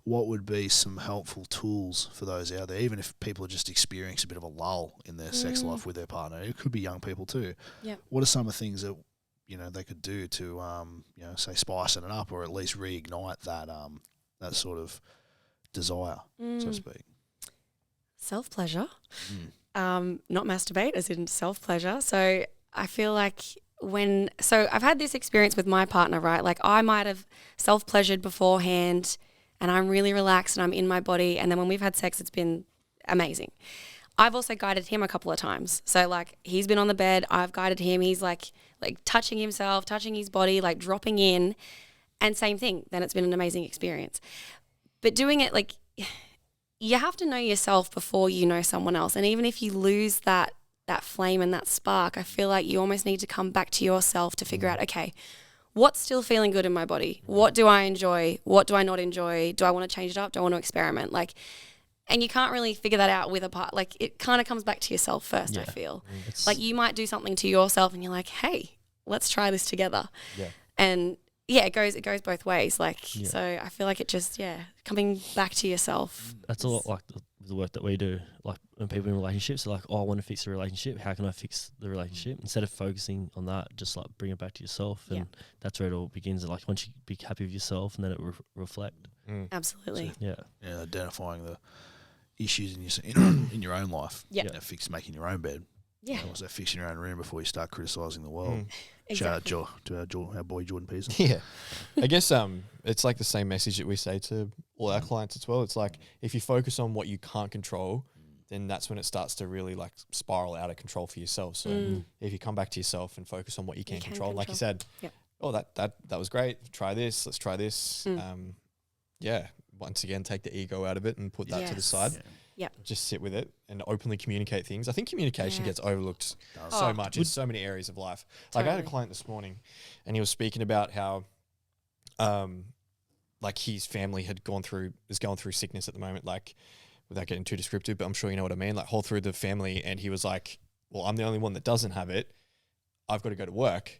What would be some helpful tools for those out there, even if people are just experiencing a bit of a lull in their sex life with their partner? It could be young people too. Yeah. What are some of the things that they could do to say spicing it up, or at least reignite that sort of desire, so to speak? Self-pleasure. Not masturbate, as in self-pleasure. So I feel like I've had this experience with my partner, right? Like I might have self-pleasured beforehand and I'm really relaxed and I'm in my body. And then when we've had sex, it's been amazing. I've also guided him a couple of times. So like he's been on the bed, I've guided him. He's like touching himself, touching his body, like dropping in, and same thing. Then it's been an amazing experience. But doing it like you have to know yourself before you know someone else. And even if you lose that flame and that spark, I feel like you almost need to come back to yourself to figure out, okay, what's still feeling good in my body? What do I enjoy? What do I not enjoy? Do I want to change it up? Do I want to experiment? And you can't really figure that out with a part. Like it kind of comes back to yourself first, I feel. Like you might do something to yourself and you're like, hey, let's try this together. Yeah. And it goes both ways. So I feel like it just, coming back to yourself. That's a lot like the work that we do. Like when people in relationships are like, oh, I want to fix the relationship. How can I fix the relationship? Instead of focusing on that, just like bring it back to yourself. And that's where it all begins. Like once you be happy with yourself and then it reflect. Absolutely. So, Identifying the issues in your own life. Yeah. Making your own bed. Yeah. Also fixing your own room before you start criticising the world. Exactly. Shout out to our boy Jordan Pearson. Yeah. I guess it's like the same message that we say to all our clients as well. It's like if you focus on what you can't control, then that's when it starts to really like spiral out of control for yourself. So if you come back to yourself and focus on what you can control, like you said, that was great. Try this. Let's try this. Once again, take the ego out of it and put that to the side. Yeah. Just sit with it and openly communicate things. I think communication gets overlooked so much in so many areas of life. Like I had a client this morning and he was speaking about how like his family is going through sickness at the moment, like without getting too descriptive, but I'm sure you know what I mean, like whole through the family. And he was like, well, I'm the only one that doesn't have it. I've got to go to work.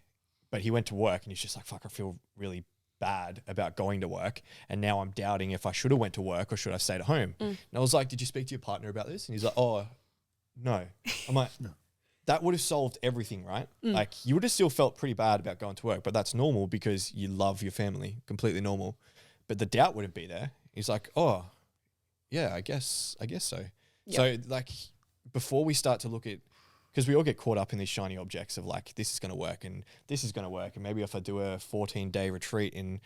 But he went to work and he's just like, fuck, I feel really bad about going to work, and now I'm doubting if I should have went to work or should I stayed at home. And I was like, did you speak to your partner about this? And he's like, oh no. I'm like, no. That would have solved everything, right? Like you would have still felt pretty bad about going to work, but that's normal because you love your family, completely normal. But the doubt wouldn't be there. He's like, oh yeah, I guess so. Yep. So like before we start to look at, because we all get caught up in these shiny objects of like, this is going to work and this is going to work. And maybe if I do a 14-day retreat in,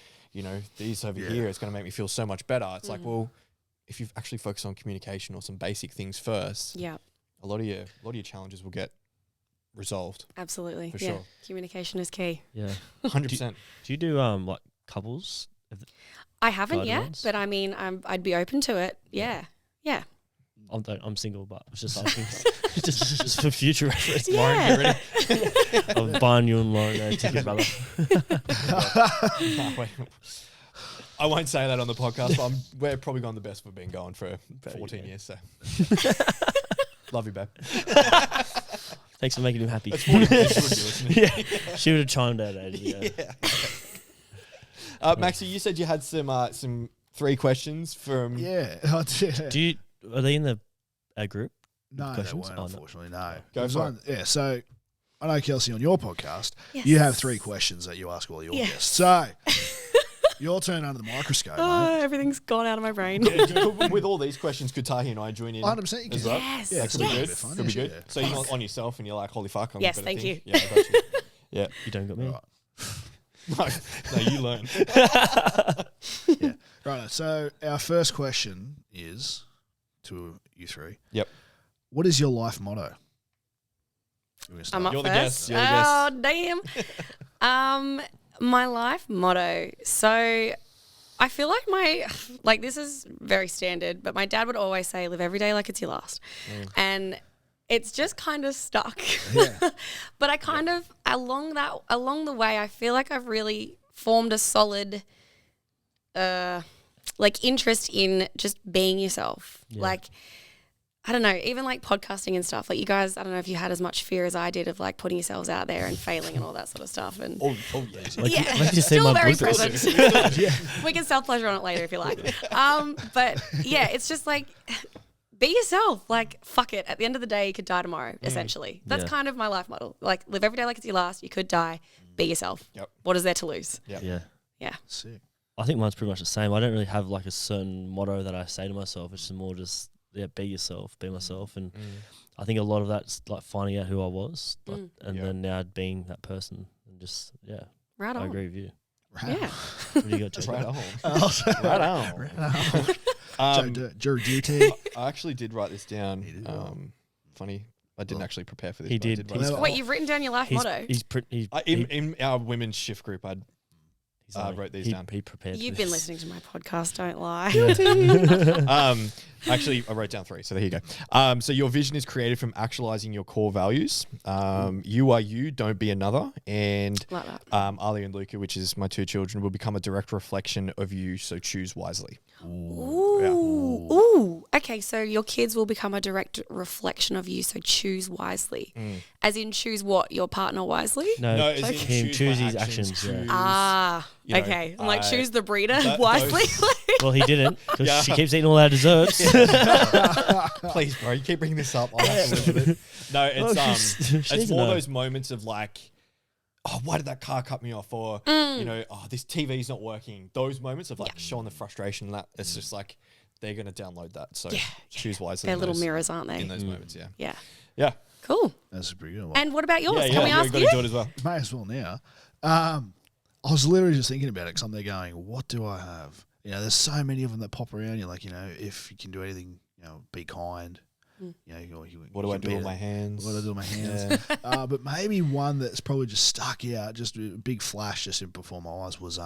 these over here, it's going to make me feel so much better. It's like, well, if you actually focus on communication or some basic things first, Yeah, a lot of your challenges will get resolved. absolutely. For yeah. sure. Communication is key. Yeah. 100%. Do you do like couples? I haven't Guided yet, ones? but I mean, I'd be open to it. Yeah. Yeah. I'm single, but I was just asking, just for future reference. Yeah. Lauren, get ready. I'm buying you and Lauren a ticket, brother. No, wait. I won't say that on the podcast, but we're probably gone the best we've been going for 14 years. So, love you, babe. Thanks for making him happy. It's 40 years, you wouldn't be listening. Yeah, she would have chimed out ages ago. Maxie, you said you had some 3 questions from. Yeah. I did. Are they in the group? No, they questions? weren't, Oh, no. unfortunately. No. Go It was for one- Yeah, so I know, Kelsey, on your podcast, Yes. you have 3 questions that you ask all your Yes. guests. So, your turn under the microscope, Oh, mate. everything's gone out of my brain. With all these questions, could Tahi and I join in? 100% you as can. well? Yes. Yeah, That could be yes. good. Bit of fun, Could be yeah. good. So you're not on yourself and you're like, holy fuck, I'm Yes, good at thank things. you. Yeah, I got you. Yeah. You don't got me. Right. No, you learn. Yeah. Right. So, our first question is to you 3. Yep. What is your life motto? We're gonna start. I'm up You're the first. guest, you're the guest. Oh, damn. My life motto. So I feel like this is very standard, but my dad would always say, live every day like it's your last. And it's just kind of stuck. Yeah. But I kind of, along the way, I feel like I've really formed a solid, interest in just being yourself. Yeah. Like, I don't know, even like podcasting and stuff. Like you guys, I don't know if you had as much fear as I did of like putting yourselves out there and failing and all that sort of stuff. And Oh, yeah. Like, yeah, like you see still my very bloopers. present. Yeah. We can self-pleasure on it later if you like. But yeah, it's just like, be yourself. Like, fuck it. At the end of the day, you could die tomorrow, essentially. That's Yeah. kind of my life model. Like, live every day like it's your last. You could die. Be yourself. Yep. What is there to lose? Yep. Yeah. Yeah. Sick. I think mine's pretty much the same. I don't really have like a certain motto that I say to myself. It's just more just be yourself, be myself, and I think a lot of that's like finding out who I was, like, and Yeah. then now being that person, and just Right I on. agree with you. Right. Yeah. What do you got, Jake? Right on. Right on. Jury duty. I actually did write this down. You did well. Funny. I didn't actually prepare for this. He but I did. write He's- it down. Wait, you've written down your life motto? In our women's shift group, I like- wrote these he, down. He prepared. You've for been this. listening to my podcast, don't lie. Actually, I wrote down 3, so there you go. So your vision is created from actualizing your core values. You are you, don't be another. And Like that. Ali and Luca, which is my 2 children, will become a direct reflection of you, so choose wisely. Ooh. Ooh. Okay, so your kids will become a direct reflection of you, so choose wisely. As in choose what? Your partner wisely? No, No, as in him choose choose my his actions, actions. Yeah. choose- Ah, you know, okay. I'm like, choose the breeder that- wisely. Well, he didn't because Yeah. she keeps eating all our desserts. Please, bro, you keep bringing this up. I'll have to live with it. No, Well, it's she it's needs to more know. those moments of like, oh, why did that car cut me off? Or you know, oh, this TV's not working. Those moments of like showing the frustration. That it's just like they're gonna download that. So choose wisely. They're in little those- mirrors, aren't they? in those moments. Yeah, Yeah. yeah, Cool. That's a pretty good one. And what about yours? yeah. Can we yeah, ask we've got you? to do it as well. May as well now. I was literally just thinking about it because I'm there going, what do I have? You know, there's so many of them that pop around. You're like, you know, if you can do anything, you know, be kind. You know, What do I do with my hands? What do I do with my hands? But maybe one that's probably just stuck out, just a big flash just in before my eyes was,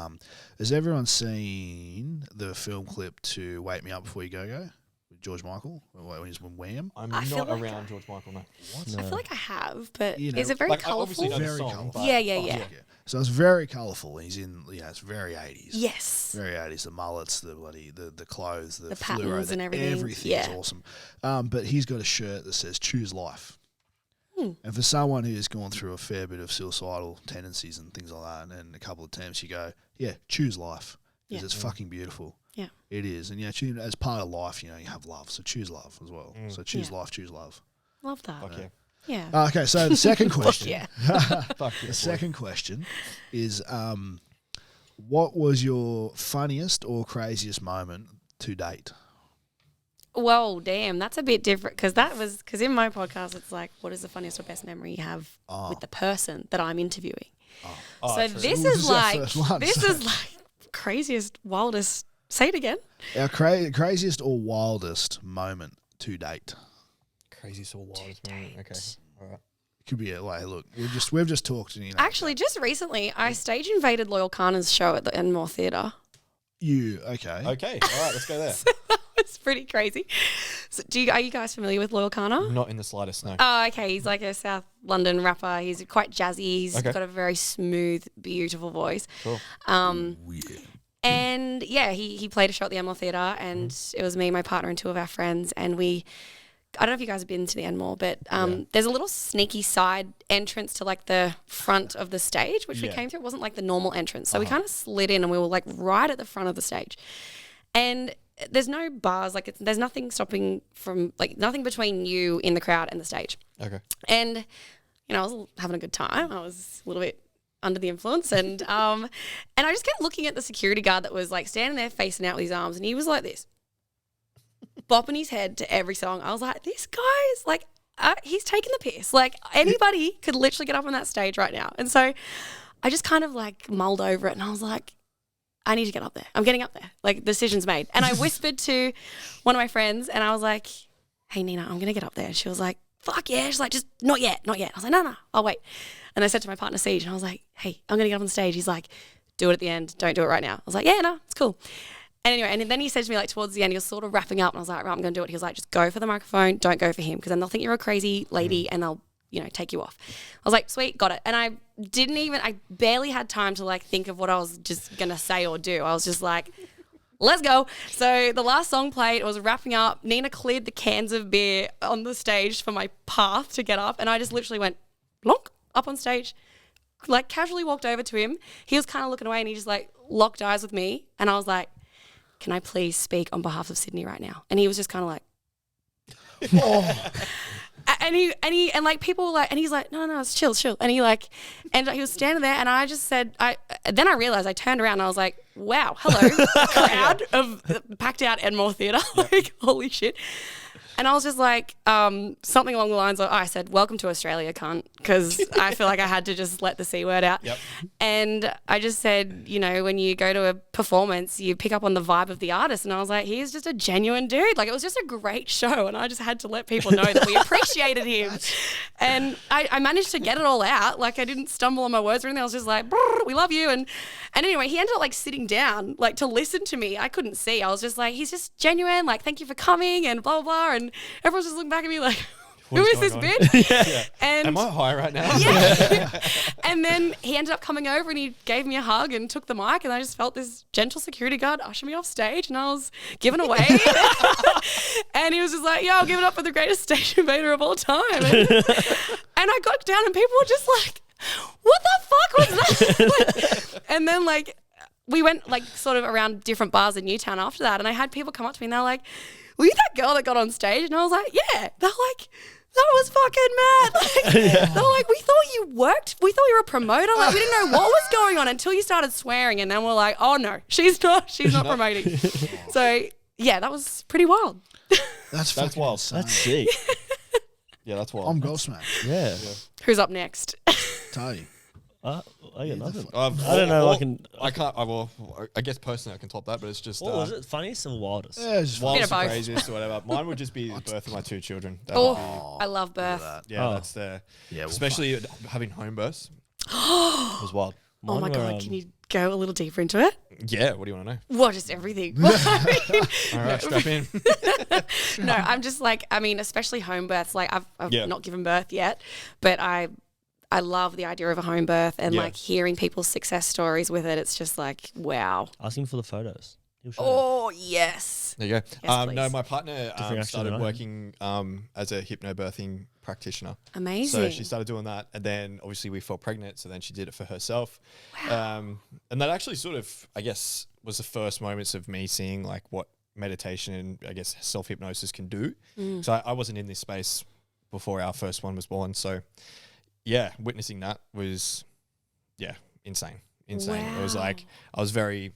has everyone seen the film clip to Wake Me Up Before You Go? With George Michael? When he's with Wham? I'm I feel not like around George Michael. No. I feel like I have, but You know, is it very like, I obviously colourful? know the Very song. colourful. but- Yeah. So it's very colourful. He's in, you know, it's very 80s. Yes. Very 80s. The mullets, the bloody, the clothes, the, The fluoro, patterns and everything. Everything is Yeah. awesome. But he's got a shirt that says "Choose Life." And for someone who's gone through a fair bit of suicidal tendencies and things like that, and a couple of attempts, you go, yeah, choose life. Because Yeah. it's fucking beautiful. Yeah. It is. And, you know, as part of life, you know, you have love. So choose love as well. So choose Yeah. life, choose love. Love that. Okay. Yeah. Okay, so the second question. Yeah. Fuck yeah, The second question is, what was your funniest or craziest moment to date? Whoa, damn, that's a bit different because in my podcast it's like, what is the funniest or best memory you have with the person that I'm interviewing? So true. this Ooh, is our like first one, this so- is like craziest, wildest Say it again. Our craziest or wildest moment to date. Craziest or wildest moment. Okay. All right. Could be like, look, we've just talked, and Actually, just recently, I stage invaded Loyal Kana's show at the Enmore Theatre. Okay. Okay. All right. Let's go there. It's pretty crazy. So are you guys familiar with Loyal Kana? Not in the slightest. No. Oh, okay. He's like a South London rapper. He's quite jazzy. He's Okay. got a very smooth, beautiful voice. Cool. Weird. And yeah, he played a show at the Enmore Theatre, and it was me, my partner, and two of our friends, and I don't know if you guys have been to the Enmore, but there's a little sneaky side entrance to like the front of the stage, which we came through. It wasn't like the normal entrance. So we kind of slid in and we were like right at the front of the stage. And there's no bars, like there's nothing stopping from, like nothing between you in the crowd and the stage. Okay. And, you know, I was having a good time. I was a little bit under the influence, and I just kept looking at the security guard that was like standing there facing out with his arms, and he was like this, bopping his head to every song. I was like, this guy is like, he's taking the piss. Like anybody could literally get up on that stage right now. And so I just kind of like mulled over it, and I was like, I need to get up there. I'm getting up there. Like the decision's made. And I whispered to one of my friends, and I was like, hey Nina, I'm going to get up there. And she was like, fuck yeah. She's like, just not yet. I was like, no, I'll wait. And I said to my partner Siege, and I was like, hey, I'm going to get up on stage. He's like, do it at the end. Don't do it right now. I was like, yeah, no, it's cool. And anyway, and then he said to me like towards the end, he was sort of wrapping up, and I was like, right, I'm going to do it. He was like, just go for the microphone. Don't go for him, because then they'll think you're a crazy lady and they'll, you know, take you off. I was like, sweet, got it. And I barely had time to like think of what I was just going to say or do. I was just like, let's go. So the last song played, it was wrapping up. Nina cleared the cans of beer on the stage for my path to get up. And I just literally went, plonk, up on stage, like casually walked over to him. He was kind of looking away, and he just like locked eyes with me. And I was like, can I please speak on behalf of Sydney right now? And he was just kind of like, oh. And like people were like, and he's like, no, it's chill. And he was standing there, and I just said, then I realized, I turned around and I was like, wow, hello, crowd of packed out Enmore Theatre, like holy shit. And I was just like, something along the lines of, I said, welcome to Australia, cunt, because I feel like I had to just let the C word out. Yep. And I just said, you know, when you go to a performance, you pick up on the vibe of the artist. And I was like, he's just a genuine dude. Like, it was just a great show. And I just had to let people know that we appreciated him. And I managed to get it all out. Like, I didn't stumble on my words or anything. I was just like, we love you. And anyway, he ended up like sitting down, like to listen to me. I couldn't see. I was just like, he's just genuine. Like, thank you for coming and blah, blah, blah. And everyone's just looking back at me like, who is this bitch? Yeah. And am I high right now? yeah. And then he ended up coming over, and he gave me a hug and took the mic, and I just felt this gentle security guard usher me off stage, and I was given away. And he was just like, yo, I'll give it up for the greatest stage invader of all time. And I got down, and people were just like, what the fuck was that? And then like we went like sort of around different bars in Newtown after that, and I had people come up to me, and they're like, were you that girl that got on stage? And I was like, yeah. They're like, that was fucking mad. Like, they're like, we thought you worked. We thought you were a promoter. Like, we didn't know what was going on until you started swearing. And then we're like, oh no, she's not promoting. So yeah, that was pretty wild. That's wild. insane. That's sick. Yeah, that's wild. I'm gobsmacked. Yeah. Who's up next? Tell you. I got nothing. I don't know. I can't. I guess personally I can top that, but it's just. What was it? Funniest or wildest? Yeah, it's just Wildest Bit of or both. craziest or whatever. Mine would just be the birth of my two children. That Oh, would be- I love birth. yeah, Oh. that's the. Yeah, Especially having home births. It was wild. Oh my Mine were, God, can you go a little deeper into it? Yeah, what do you want to know? What, just everything? All right, strap in. No, I'm just like, I mean, especially home births. Like I've Yeah. not given birth yet, but I love the idea of a home birth and Yeah. like hearing people's success stories with it. It's just like, wow. Ask him for the photos. He'll show you. Oh, yes. There you go. Yes, No, please. my partner Different action started than I am. working as a hypnobirthing practitioner. Amazing. So she started doing that, and then obviously we fell pregnant, so then she did it for herself. And that actually sort of, I guess, was the first moments of me seeing like what meditation and I guess self-hypnosis can do. So I wasn't in this space before our first one was born. So yeah, witnessing that was, insane. It was like, I was very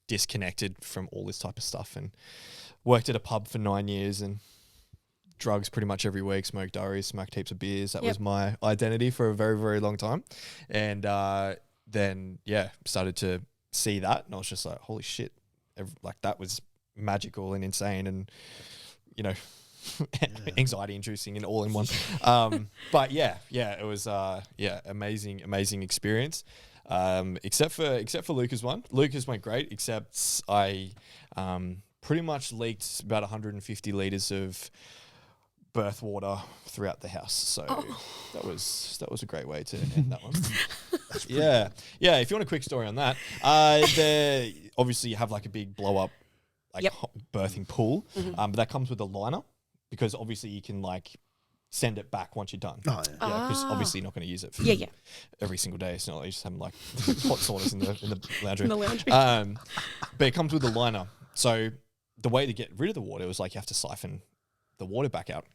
disconnected from all this type of stuff and worked at a pub for 9 years and drugs pretty much every week, smoked diaries, smoked heaps of beers. That was my identity for a very, very long time. And then, started to see that and I was just like, holy shit. like that was magical and insane, and you know, anxiety inducing and all in one. But yeah, it was amazing experience. Except for Lucas one. Lucas went great, except I pretty much leaked about 150 liters of birth water throughout the house. So that was a great way to end that one. Yeah. If you want a quick story on that, there obviously you have like a big blow up birthing pool, but that comes with a liner because obviously you can like send it back once you're done. Oh, yeah. Because obviously you're not going to use it for every single day. It's not like you just having like hot saunas in the lounge room. In the lounge But it comes with a liner. So the way to get rid of the water was like you have to siphon the water back out.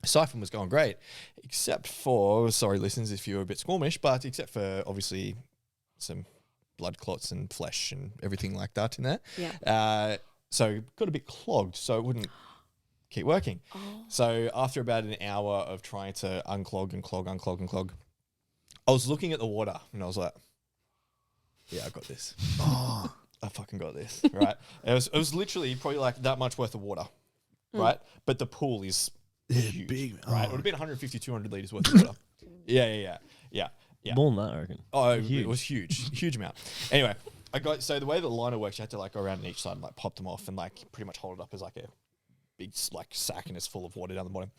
Siphon was going great, except for, sorry listeners if you're a bit squeamish, but except for obviously some blood clots and flesh and everything like that in there. Yeah. So got a bit clogged, so it wouldn't keep working. So after about an hour of trying to unclog, I was looking at the water and I was like, yeah, I got this. I fucking got this, right? It was literally probably like that much worth of water, right? But the pool is huge, big, right? It would have been 150, 200 litres worth of water. Yeah. More than that, I reckon. Oh, it was huge amount. Anyway, so the way the liner works, you had to like go around on each side and like pop them off and like pretty much hold it up as like a big like sack and it's full of water down the bottom.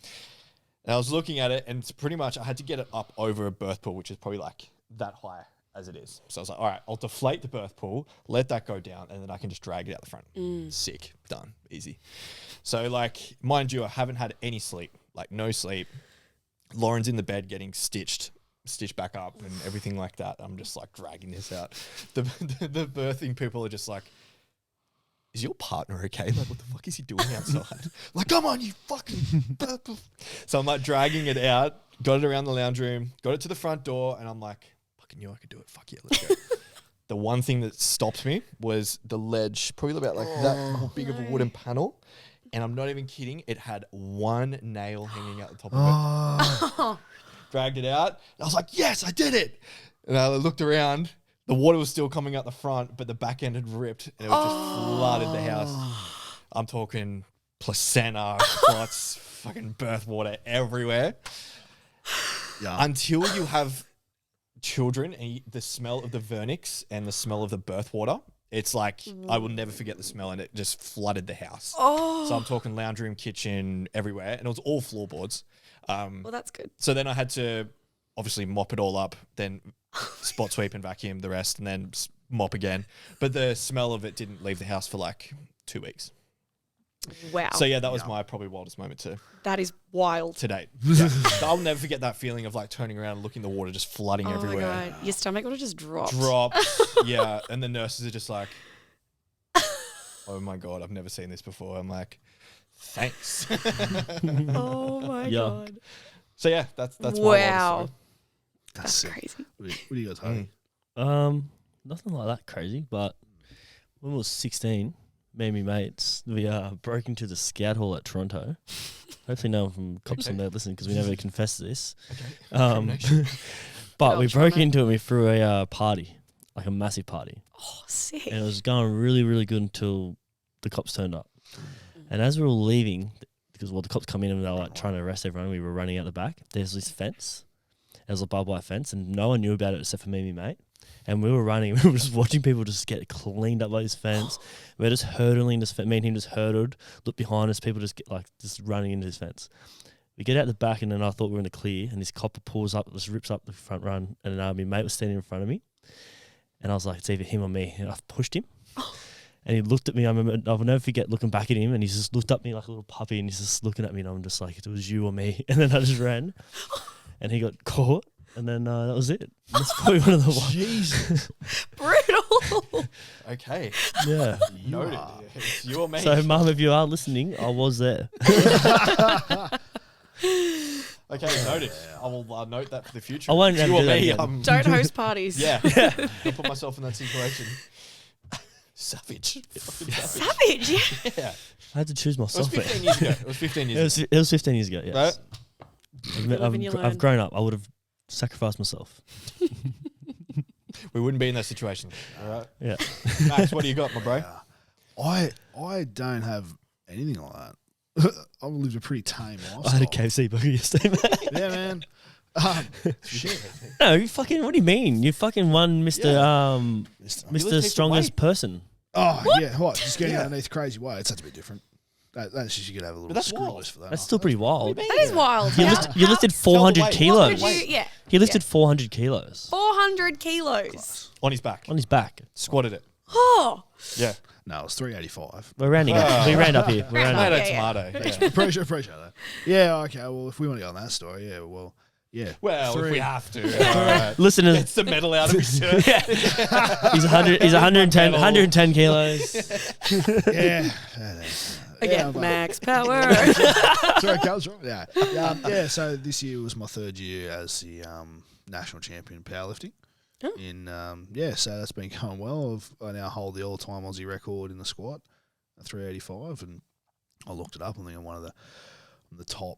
And I was looking at it and it's pretty much, I had to get it up over a birth pool, which is probably like that high as it is. So I was like, all right, I'll deflate the birth pool, let that go down, and then I can just drag it out the front. Sick, done, easy. So like, mind you, I haven't had any sleep, like no sleep. Lauren's in the bed getting stitched back up and everything like that. I'm just like dragging this out. The birthing people are just like, is your partner okay? Like, what the fuck is he doing outside? Like, come on, you fucking... So I'm like dragging it out, got it around the lounge room, got it to the front door, and I'm like, fucking knew I could do it. Fuck yeah, let's go. The one thing that stopped me was the ledge, probably about like that big of a wooden panel. And I'm not even kidding, it had one nail hanging out the top of it. Dragged it out. And I was like, yes, I did it. And I looked around. The water was still coming out the front, but the back end had ripped and it was just flooded the house. I'm talking placenta, clots, fucking birth water everywhere. Yeah. Until you have children and the smell of the vernix and the smell of the birth water, it's like, I will never forget the smell, and it just flooded the house. So I'm talking lounge room, kitchen, everywhere, and it was all floorboards. Well, that's good. So then I had to obviously mop it all up, then spot sweep and vacuum the rest, and then mop again. But the smell of it didn't leave the house for like 2 weeks. Wow. So yeah, that was my probably wildest moment too. That is wild. To date. Yeah. I'll never forget that feeling of like turning around and looking at the water just flooding everywhere. Oh my God. Your stomach would have just dropped. Yeah. And the nurses are just like, oh my God, I've never seen this before. I'm like, thanks. Oh my God. So yeah, that's my wow. That's sick. Crazy. What do you guys have? Nothing like that crazy, but when I was 16, me and my mates, we broke into the scout hall at Toronto. Hopefully no one from Copson there listening because we never confessed this. But we broke into it and we threw a party, like a massive party. Oh, sick. And it was going really, really good until the cops turned up. And as we were leaving, because the cops come in and they were like trying to arrest everyone, we were running out the back. There's this fence. It was a barbed wire fence and no one knew about it except for me and my mate. And we were running, we were just watching people just get cleaned up by this fence. We were just hurdling this fence. Me and him just hurdled, looked behind us, people just get like just running into this fence. We get out the back and then I thought we were in the clear and this copper pulls up, just rips up the front run and my mate was standing in front of me. And I was like, it's either him or me. And I pushed him. And he looked at me. I'll never forget looking back at him and he's just looked at me like a little puppy and he's just looking at me and I'm just like, it was you or me. And then I just ran and he got caught. And then that was it. That's probably one of the ones. Jesus. Brutal. Okay. Yeah. Noted. It's you or me. So, Mum, if you are listening, I was there. Okay, noted. I will note that for the future. I won't It's you ever or do that me. again. Don't host parties. Yeah. I'll put myself in that situation. Savage. Savage, yeah. Yeah. I had to choose It was myself. 15 years ago. It was 15 years ago. It was 15 years ago, yes. Right? live and you learn. I've grown up. I would have sacrificed myself. We wouldn't be in that situation. All right. Yeah. Max, what do you got, my bro? I don't have anything like that. I've lived a pretty tame lifestyle. I had a KFC burger yesterday, mate. Yeah, man. Shit. No, you fucking. What do you mean? You fucking won, Mr. Mister. Mr. heaps of Strongest weight. person. Oh, yeah. What? Just getting underneath crazy weight. It's such a bit different. That's just you could have a little that's screw wild. loose for that. That's still pretty wild. That is wild. You listed 400 weight. kilos. What did you, yeah. He listed 400 kilos 400 kilos. On his back. on his back. Squatted it. Oh. Yeah. No, it was 385. We're rounding up. We round up here. We're rounding up. Tomato, Yeah, tomato. Yeah. Appreciate that. Yeah, okay. Well, if we want to go on that story, yeah, well, yeah. Well, if Three. we have to. All right. Listeners, It's the metal out of his shirt. he's 110 kilos. Yeah. Again, but- max power. Sorry, Carl's right. Yeah. Yeah, so this year was my third year as the national champion in powerlifting. Oh. So that's been going well. I now hold the all-time Aussie record in the squat at 385, and I looked it up. I think I'm one of the top,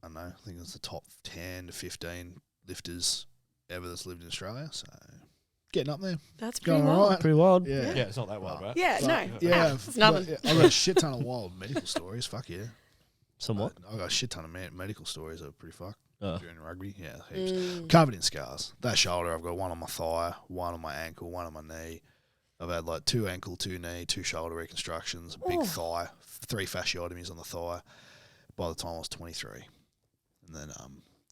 I don't know, I think it's the top 10 to 15 lifters ever that's lived in Australia. So getting up there. That's pretty Going all wild. right. Pretty wild. Yeah. Yeah, it's not that wild, right? Yeah, But, no. Yeah. It's nothing. but, yeah, I've got a shit ton of wild medical stories. Fuck yeah. Somewhat. I've got a shit ton of medical stories that are pretty fucked. Oh. During rugby, yeah, heaps. Covered in scars. That shoulder, I've got one on my thigh, one on my ankle, one on my knee. I've had like 2 ankle, 2 knee, 2 shoulder reconstructions, a big thigh, 3 fasciotomies on the thigh. By the time I was 23, and then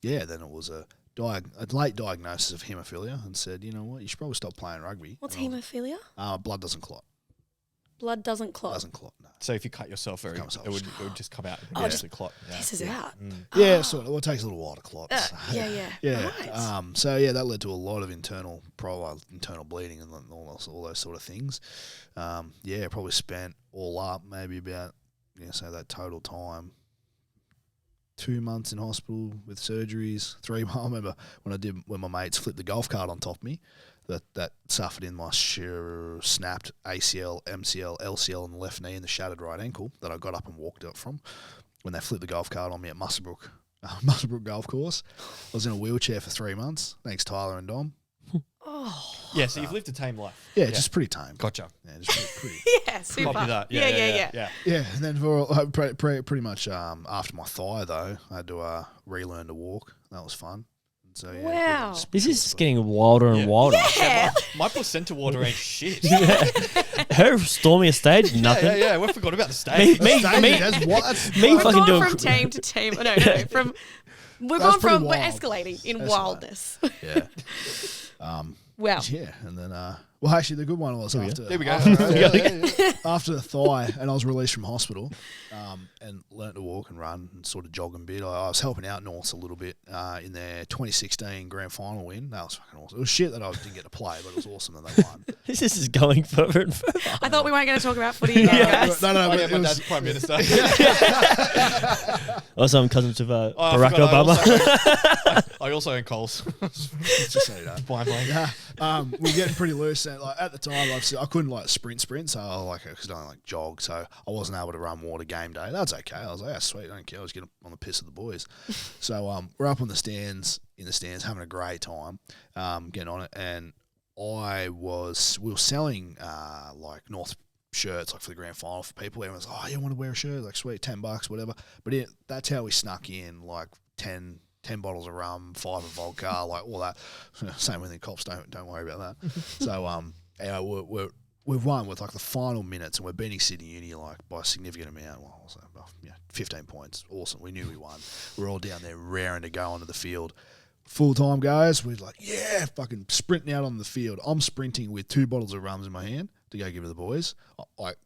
then it was a late diagnosis of haemophilia, and said, you know what, you should probably stop playing rugby. What's And haemophilia? blood doesn't clot. Blood doesn't clot. Doesn't clot. No. So if you cut yourself, Cut myself. it would just come out. Oh, Yeah. just The clot. Yeah. Pisses out. Yeah, sort of. Well, it takes a little while to clot. so. Yeah. Yeah. Right. So yeah, that led to a lot of internal bleeding and all those sort of things. Probably spent all up maybe about so that total time 2 months in hospital with surgeries. 3 months. I remember when my mates flipped the golf cart on top of me. That suffered in my snapped ACL, MCL, LCL in the left knee and the shattered right ankle that I got up and walked up from when they flipped the golf cart on me at Muswellbrook Golf Course. I was in a wheelchair for 3 months. Thanks, Tyler and Dom. Yeah, so you've lived a tame life. Yeah, just pretty tame. Gotcha. Yeah, just pretty. Yeah, super. Copy that. Yeah. Yeah, and then for pretty much after my thigh though, I had to relearn to walk. That was fun. So yeah, Wow. This is just getting wilder and wilder. Yeah. My placenta water ain't shit. Her stormy stage, nothing. Yeah. We forgot about the stage. Me That's what. That's me We've fucking gone doing. from tame to tame. No. From we're That's gone from pretty we're wild. escalating in That's wildness. yeah. Wow. Yeah, and then well, actually, the good one was after There we go. after the thigh, and I was released from hospital, and learnt to walk and run and sort of jog a bit. I was helping out Norths a little bit in their 2016 grand final win. That was fucking awesome. It was shit that I didn't get to play, but it was awesome that they won. This is going further and further. I thought we weren't going to talk about footy again, guys. No, Oh, but yeah, it my was, dad's prime minister. Also, I'm cousins with Oh, I Barack forgot Obama. I also own Coles. just so you know. Blind blank. We're getting pretty loose. And, like at the time, obviously, I couldn't like sprint, so I could only like jog, so I wasn't able to run water game day. That's okay. I was like, yeah, sweet, I don't care. I was getting on the piss of the boys. So we're up on the stands, having a great time, getting on it, and we were selling like North shirts like for the grand final for people. Everyone's like, oh, you want to wear a shirt? Like, sweet, $10, whatever. But that's how we snuck in like 10 bottles of rum, 5 of vodka, like all that. Same with the cops. Don't worry about that. So we've won with like the final minutes, and we're beating Sydney Uni like by a significant amount. Well, 15 points. Awesome. We knew we won. We're all down there raring to go onto the field. Full time, guys. We're like, yeah, fucking sprinting out on the field. I'm sprinting with 2 bottles of rums in my hand to go give it to the boys. Like,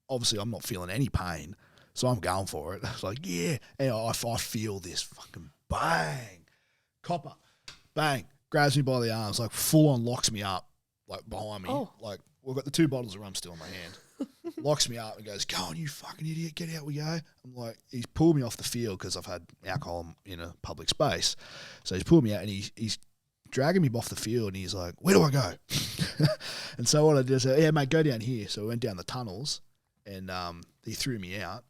obviously, I'm not feeling any pain, so I'm going for it. Like, yeah, and I feel this fucking bang, copper, bang, grabs me by the arms, like full on locks me up, like behind me. Oh. Like, we've got the 2 bottles of rum still in my hand. Locks me up and goes, go on, you fucking idiot, get out we go. I'm like, he's pulled me off the field because I've had alcohol in a public space. So he's pulled me out and he's dragging me off the field, and he's like, where do I go? And so what I did is, yeah, mate, go down here. So we went down the tunnels, and he threw me out,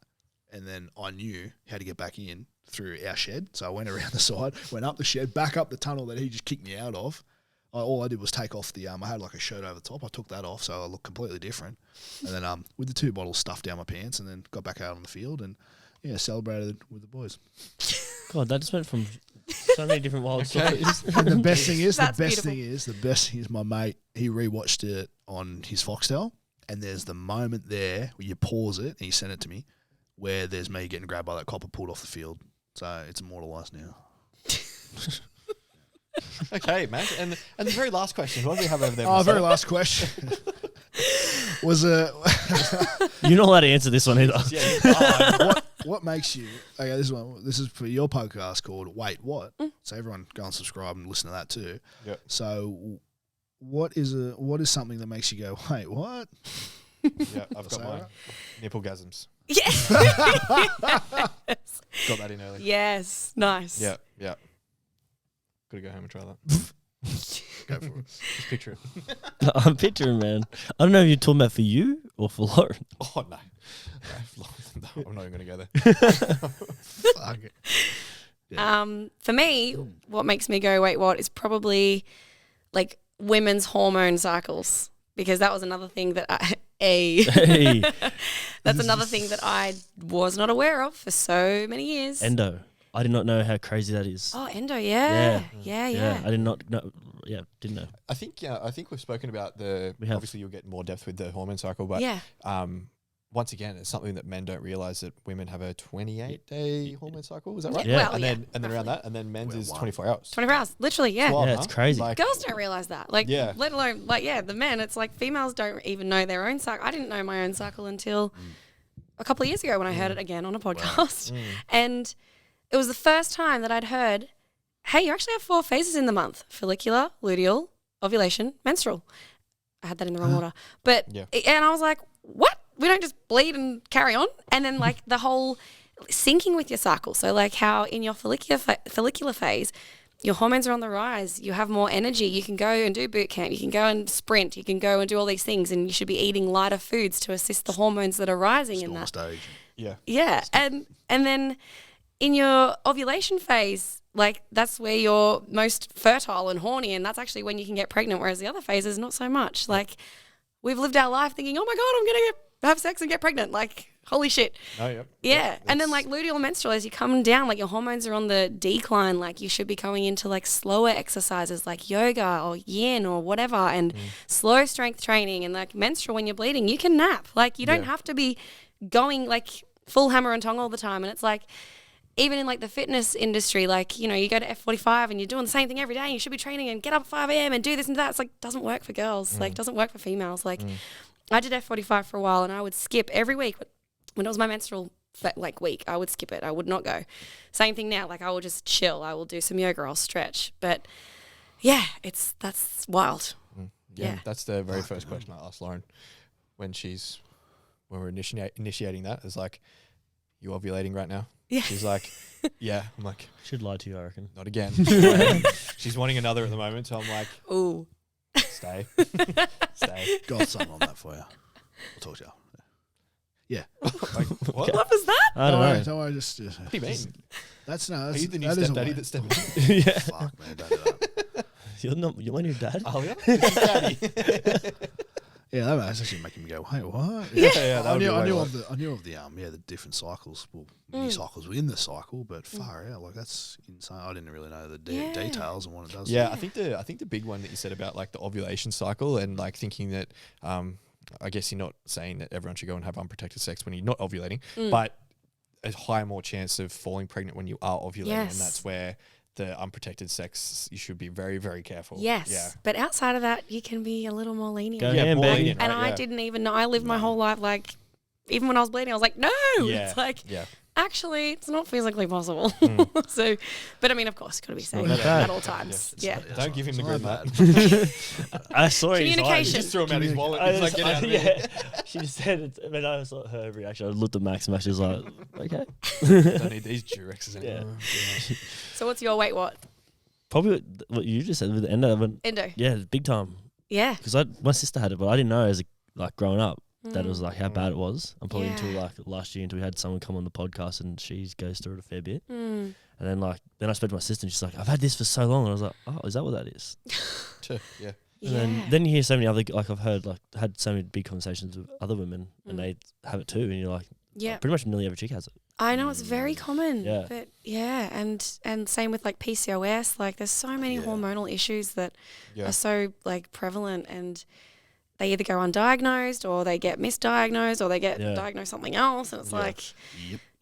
and then I knew how to get back in through our shed. So I went around the side, went up the shed, back up the tunnel that he just kicked me out of. all I did was take off the I had like a shirt over the top. I took that off, so I looked completely different. And then with the 2 bottles stuffed down my pants, and then got back out on the field and celebrated with the boys. God, that just went from so many different wild stories. And the best thing is, That's the best thing is, my mate, he rewatched it on his Foxtel, and there's the moment there where you pause it, and he sent it to me, where there's me getting grabbed by that copper, pulled off the field. So it's immortalised now. Okay, man. And the very last question. What do we have over there? Oh, very last question was You're not allowed to answer this one either. what makes you? Okay, this is for your podcast called Wait What. So everyone go and subscribe and listen to that too. Yep. So what is something that makes you go, wait, what? Yeah, I've got Say mine. that? Nipplegasms. Yes. Got that in early. Yes. Nice. Yeah, yeah. Gotta go home and try that. Go for it. Just picture it. I'm picturing, man. I don't know if you're talking about for you or for Lauren. Oh, no. No, I'm not even going to go there. Fuck it. For me, what makes me go, wait, what, is probably like women's hormone cycles, because that was another thing that Hey, that's another thing that I was not aware of for so many years. endo. I did not know how crazy that is. Oh, endo, yeah. I did not know. Yeah, didn't know. I think we've spoken about We have. obviously you'll get more depth with the hormone cycle, but Yeah. once again, it's something that men don't realize, that women have a 28-day hormone cycle. Is that right? Yeah. Well, And yeah, then around roughly. that, and then men's Well, is wow. 24 hours. 24 hours, literally, yeah. Wild, Yeah, huh? it's crazy. Like, Girls don't realize that. Like, Yeah. let alone, like, yeah, the men, it's like females don't even know their own cycle. I didn't know my own cycle until a couple of years ago when I heard it again on a podcast. And it was the first time that I'd heard, hey, you actually have 4 phases in the month: follicular, luteal, ovulation, menstrual. I had that in the wrong order. But, Yeah. and I was like, what? We don't just bleed and carry on? And then, like, the whole syncing with your cycle. So, like, how in your follicular phase, your hormones are on the rise. You have more energy. You can go and do boot camp. You can go and sprint. You can go and do all these things. And you should be eating lighter foods to assist the hormones that are rising in Storm that. stage. Yeah. Yeah. And then in your ovulation phase, like, that's where you're most fertile and horny. And that's actually when you can get pregnant. Whereas the other phases, not so much. Like, we've lived our life thinking, oh my God, I'm going to have sex and get pregnant. Like, holy shit. Oh, yeah. Yeah. And then, like, luteal, menstrual, as you come down, like, your hormones are on the decline. Like, you should be going into, like, slower exercises like yoga or yin or whatever, and slow strength training. And, like, menstrual, when you're bleeding, you can nap. Like, you don't have to be going, like, full hammer and tongue all the time. And it's like, even in, like, the fitness industry, like, you know, you go to F45 and you're doing the same thing every day. You should be training and get up at 5 a.m. and do this and that. It's like, doesn't work for girls. Like, doesn't work for females. Like, I did F45 for a while, and I would skip every week. When it was my menstrual week, I would skip it. I would not go. Same thing now. Like, I will just chill. I will do some yoga. I'll stretch. But yeah, that's wild. Yeah. That's the very first question I asked Lauren when we're initiating that. Is like, you ovulating right now? Yeah. She's like, yeah. I'm like, Should lie to you, I reckon. not again. She's wanting another at the moment, so I'm like, Ooh. stay. Stay. Got something on that for you. I'll talk to you. Yeah. Like, what? What was that? I don't know. Don't worry. Just What do you mean? that's Are you the new that is a stepdaddy way. that's stepping? Yeah. Fuck, man, don't do that. You're my new dad? Oh, yeah? This is daddy. Yeah, that was actually making me go, hey, what? Yeah, that I would be knew, I way knew worse. of the different cycles, mini cycles within the cycle, but far out, like, that's insane. I didn't really know the Yeah. details and what it does. Yeah, I think the big one that you said about, like, the ovulation cycle, and, like, thinking that I guess you're not saying that everyone should go and have unprotected sex when you're not ovulating, but a higher more chance of falling pregnant when you are ovulating, Yes. and that's where the unprotected sex, you should be very, very careful. Yes. Yeah. But outside of that, you can be a little more lenient. Go Yeah, ham, more baby. lenient, And right? I didn't even know. I lived my whole life, like, even when I was bleeding, I was like, no. Yeah. It's like, Yeah. actually, it's not physically possible. So, but I mean, of course, got to be safe not bad. at all times. Yeah. Don't give him the not green bad. light. I saw his eyes. Communication. Just threw him out his wallet. I He's like, just- get out of here. yeah. She just said it. I mean, I saw her reaction. I looked at Max and Max was like, okay. Don't need these Durexes anymore. So what's your wait what? Probably what you just said with the endo. But Endo. yeah, big time. Yeah. Because my sister had it, but I didn't know as like growing up that it was like how bad it was. I'm probably Yeah. until like last year until we had someone come on the podcast and she goes through it a fair bit. And then I spoke to my sister and she's like, I've had this for so long. And I was like, oh, is that what that is? Yeah. And then you hear so many other, like I've heard, like had so many big conversations with other women and they have it too. And you're like, Yeah. pretty much nearly every chick has it. I know it's very common. Yeah. But and same with like PCOS. Like there's so many hormonal issues that are so like prevalent, and they either go undiagnosed or they get misdiagnosed or they get diagnosed something else, and it's like,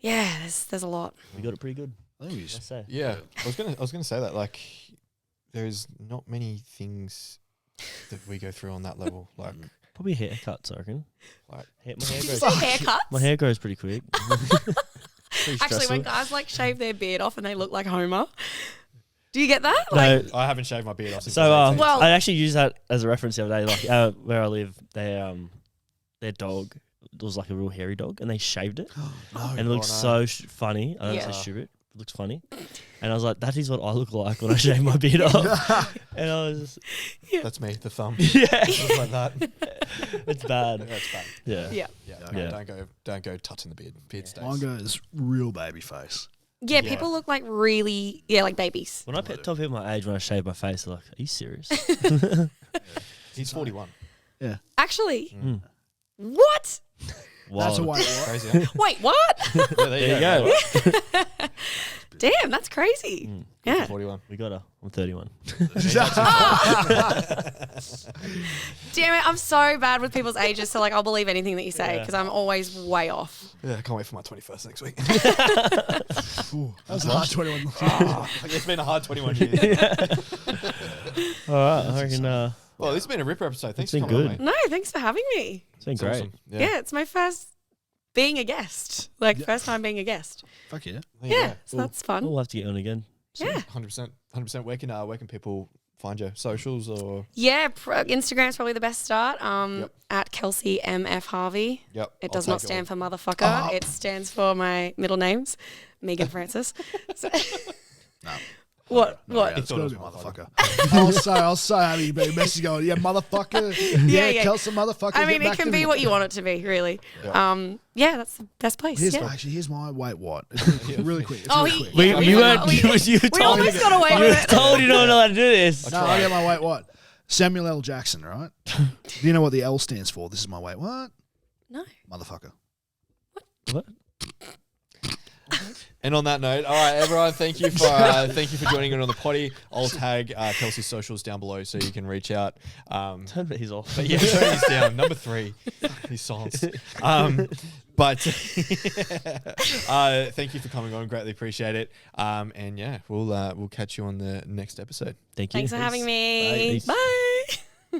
there's a lot. We got it pretty good. I think we Let's just, say. Yeah. I was gonna say that, like, there's not many things that we go through on that level. Like, Probably haircuts, I reckon. Like- My hair Did you grows. say haircuts? My hair grows pretty quick. Pretty Actually, stressful. when guys like shave their beard off and they look like Homer, do you get that? No, Like, I haven't shaved my beard off since so I was 18. Well- I actually used that as a reference the other day. Like where I live, their dog was like a real hairy dog, and they shaved it, and it looks so funny. I know it's so stupid. It looks funny, and I was like, "That is what I look like when I shave my beard off." And I was, That's me, the thumb. yeah, Looks like that. it's bad. That's bad. Yeah, yeah. Yeah. Don't go touching the beard. Beard stays. mine goes real baby face. Yeah, people look like really, like babies. When I tell people my age when I shave my face, they're like, "Are you serious?" He's 41. Actually, what? Wow. That's a white what? Crazy. Huh? Wait, what? Yeah, There you go. Damn, that's crazy. Yeah. 41. We got her. I'm 31. Damn it, I'm so bad with people's ages, so like I'll believe anything that you say because I'm always way off. Yeah, I can't wait for my 21st next week. Ooh, that was a hard 21. It's been a hard 21 years. All right, I reckon Well, this has been a ripper episode. Thanks It's for been coming on, good. mate. No, thanks for having me. it's been It's great. awesome. Yeah, it's my first being a guest. Like first time being a guest. Fuck yeah. There you Yeah, go. so that's fun. We'll have to get on again. Yeah. 100%. 100%. Where can people find your socials or? Yeah, Instagram's probably the best start. At Kelsey MF Harvey. Yep. It does not stand for motherfucker. It stands for my middle names, Megan Francis. So, No. what? No, What? yeah, it's thought gotta it be was motherfucker. I was so happy you made a message going, yeah, motherfucker. Yeah. Kelsey motherfucker. I mean, get it back can to be me. what you want it to be, really. Yeah, that's the best place. Here's my wait what. It's really quick. It's Oh, really quick. we told almost got away with it. told you don't know how to do this. No, I get my wait what. Samuel L. Jackson, right? Do you know what the L stands for? This is my wait what? No. Motherfucker. What? And on that note, all right, everyone, thank you for joining in on the potty. I'll tag Kelsey's socials down below so you can reach out. Turn these off. But yeah, turn these down. Number 3, he's silenced. But thank you for coming on. Greatly appreciate it. And yeah, we'll catch you on the next episode. Thank you. Thanks for having me. Bye. Bye.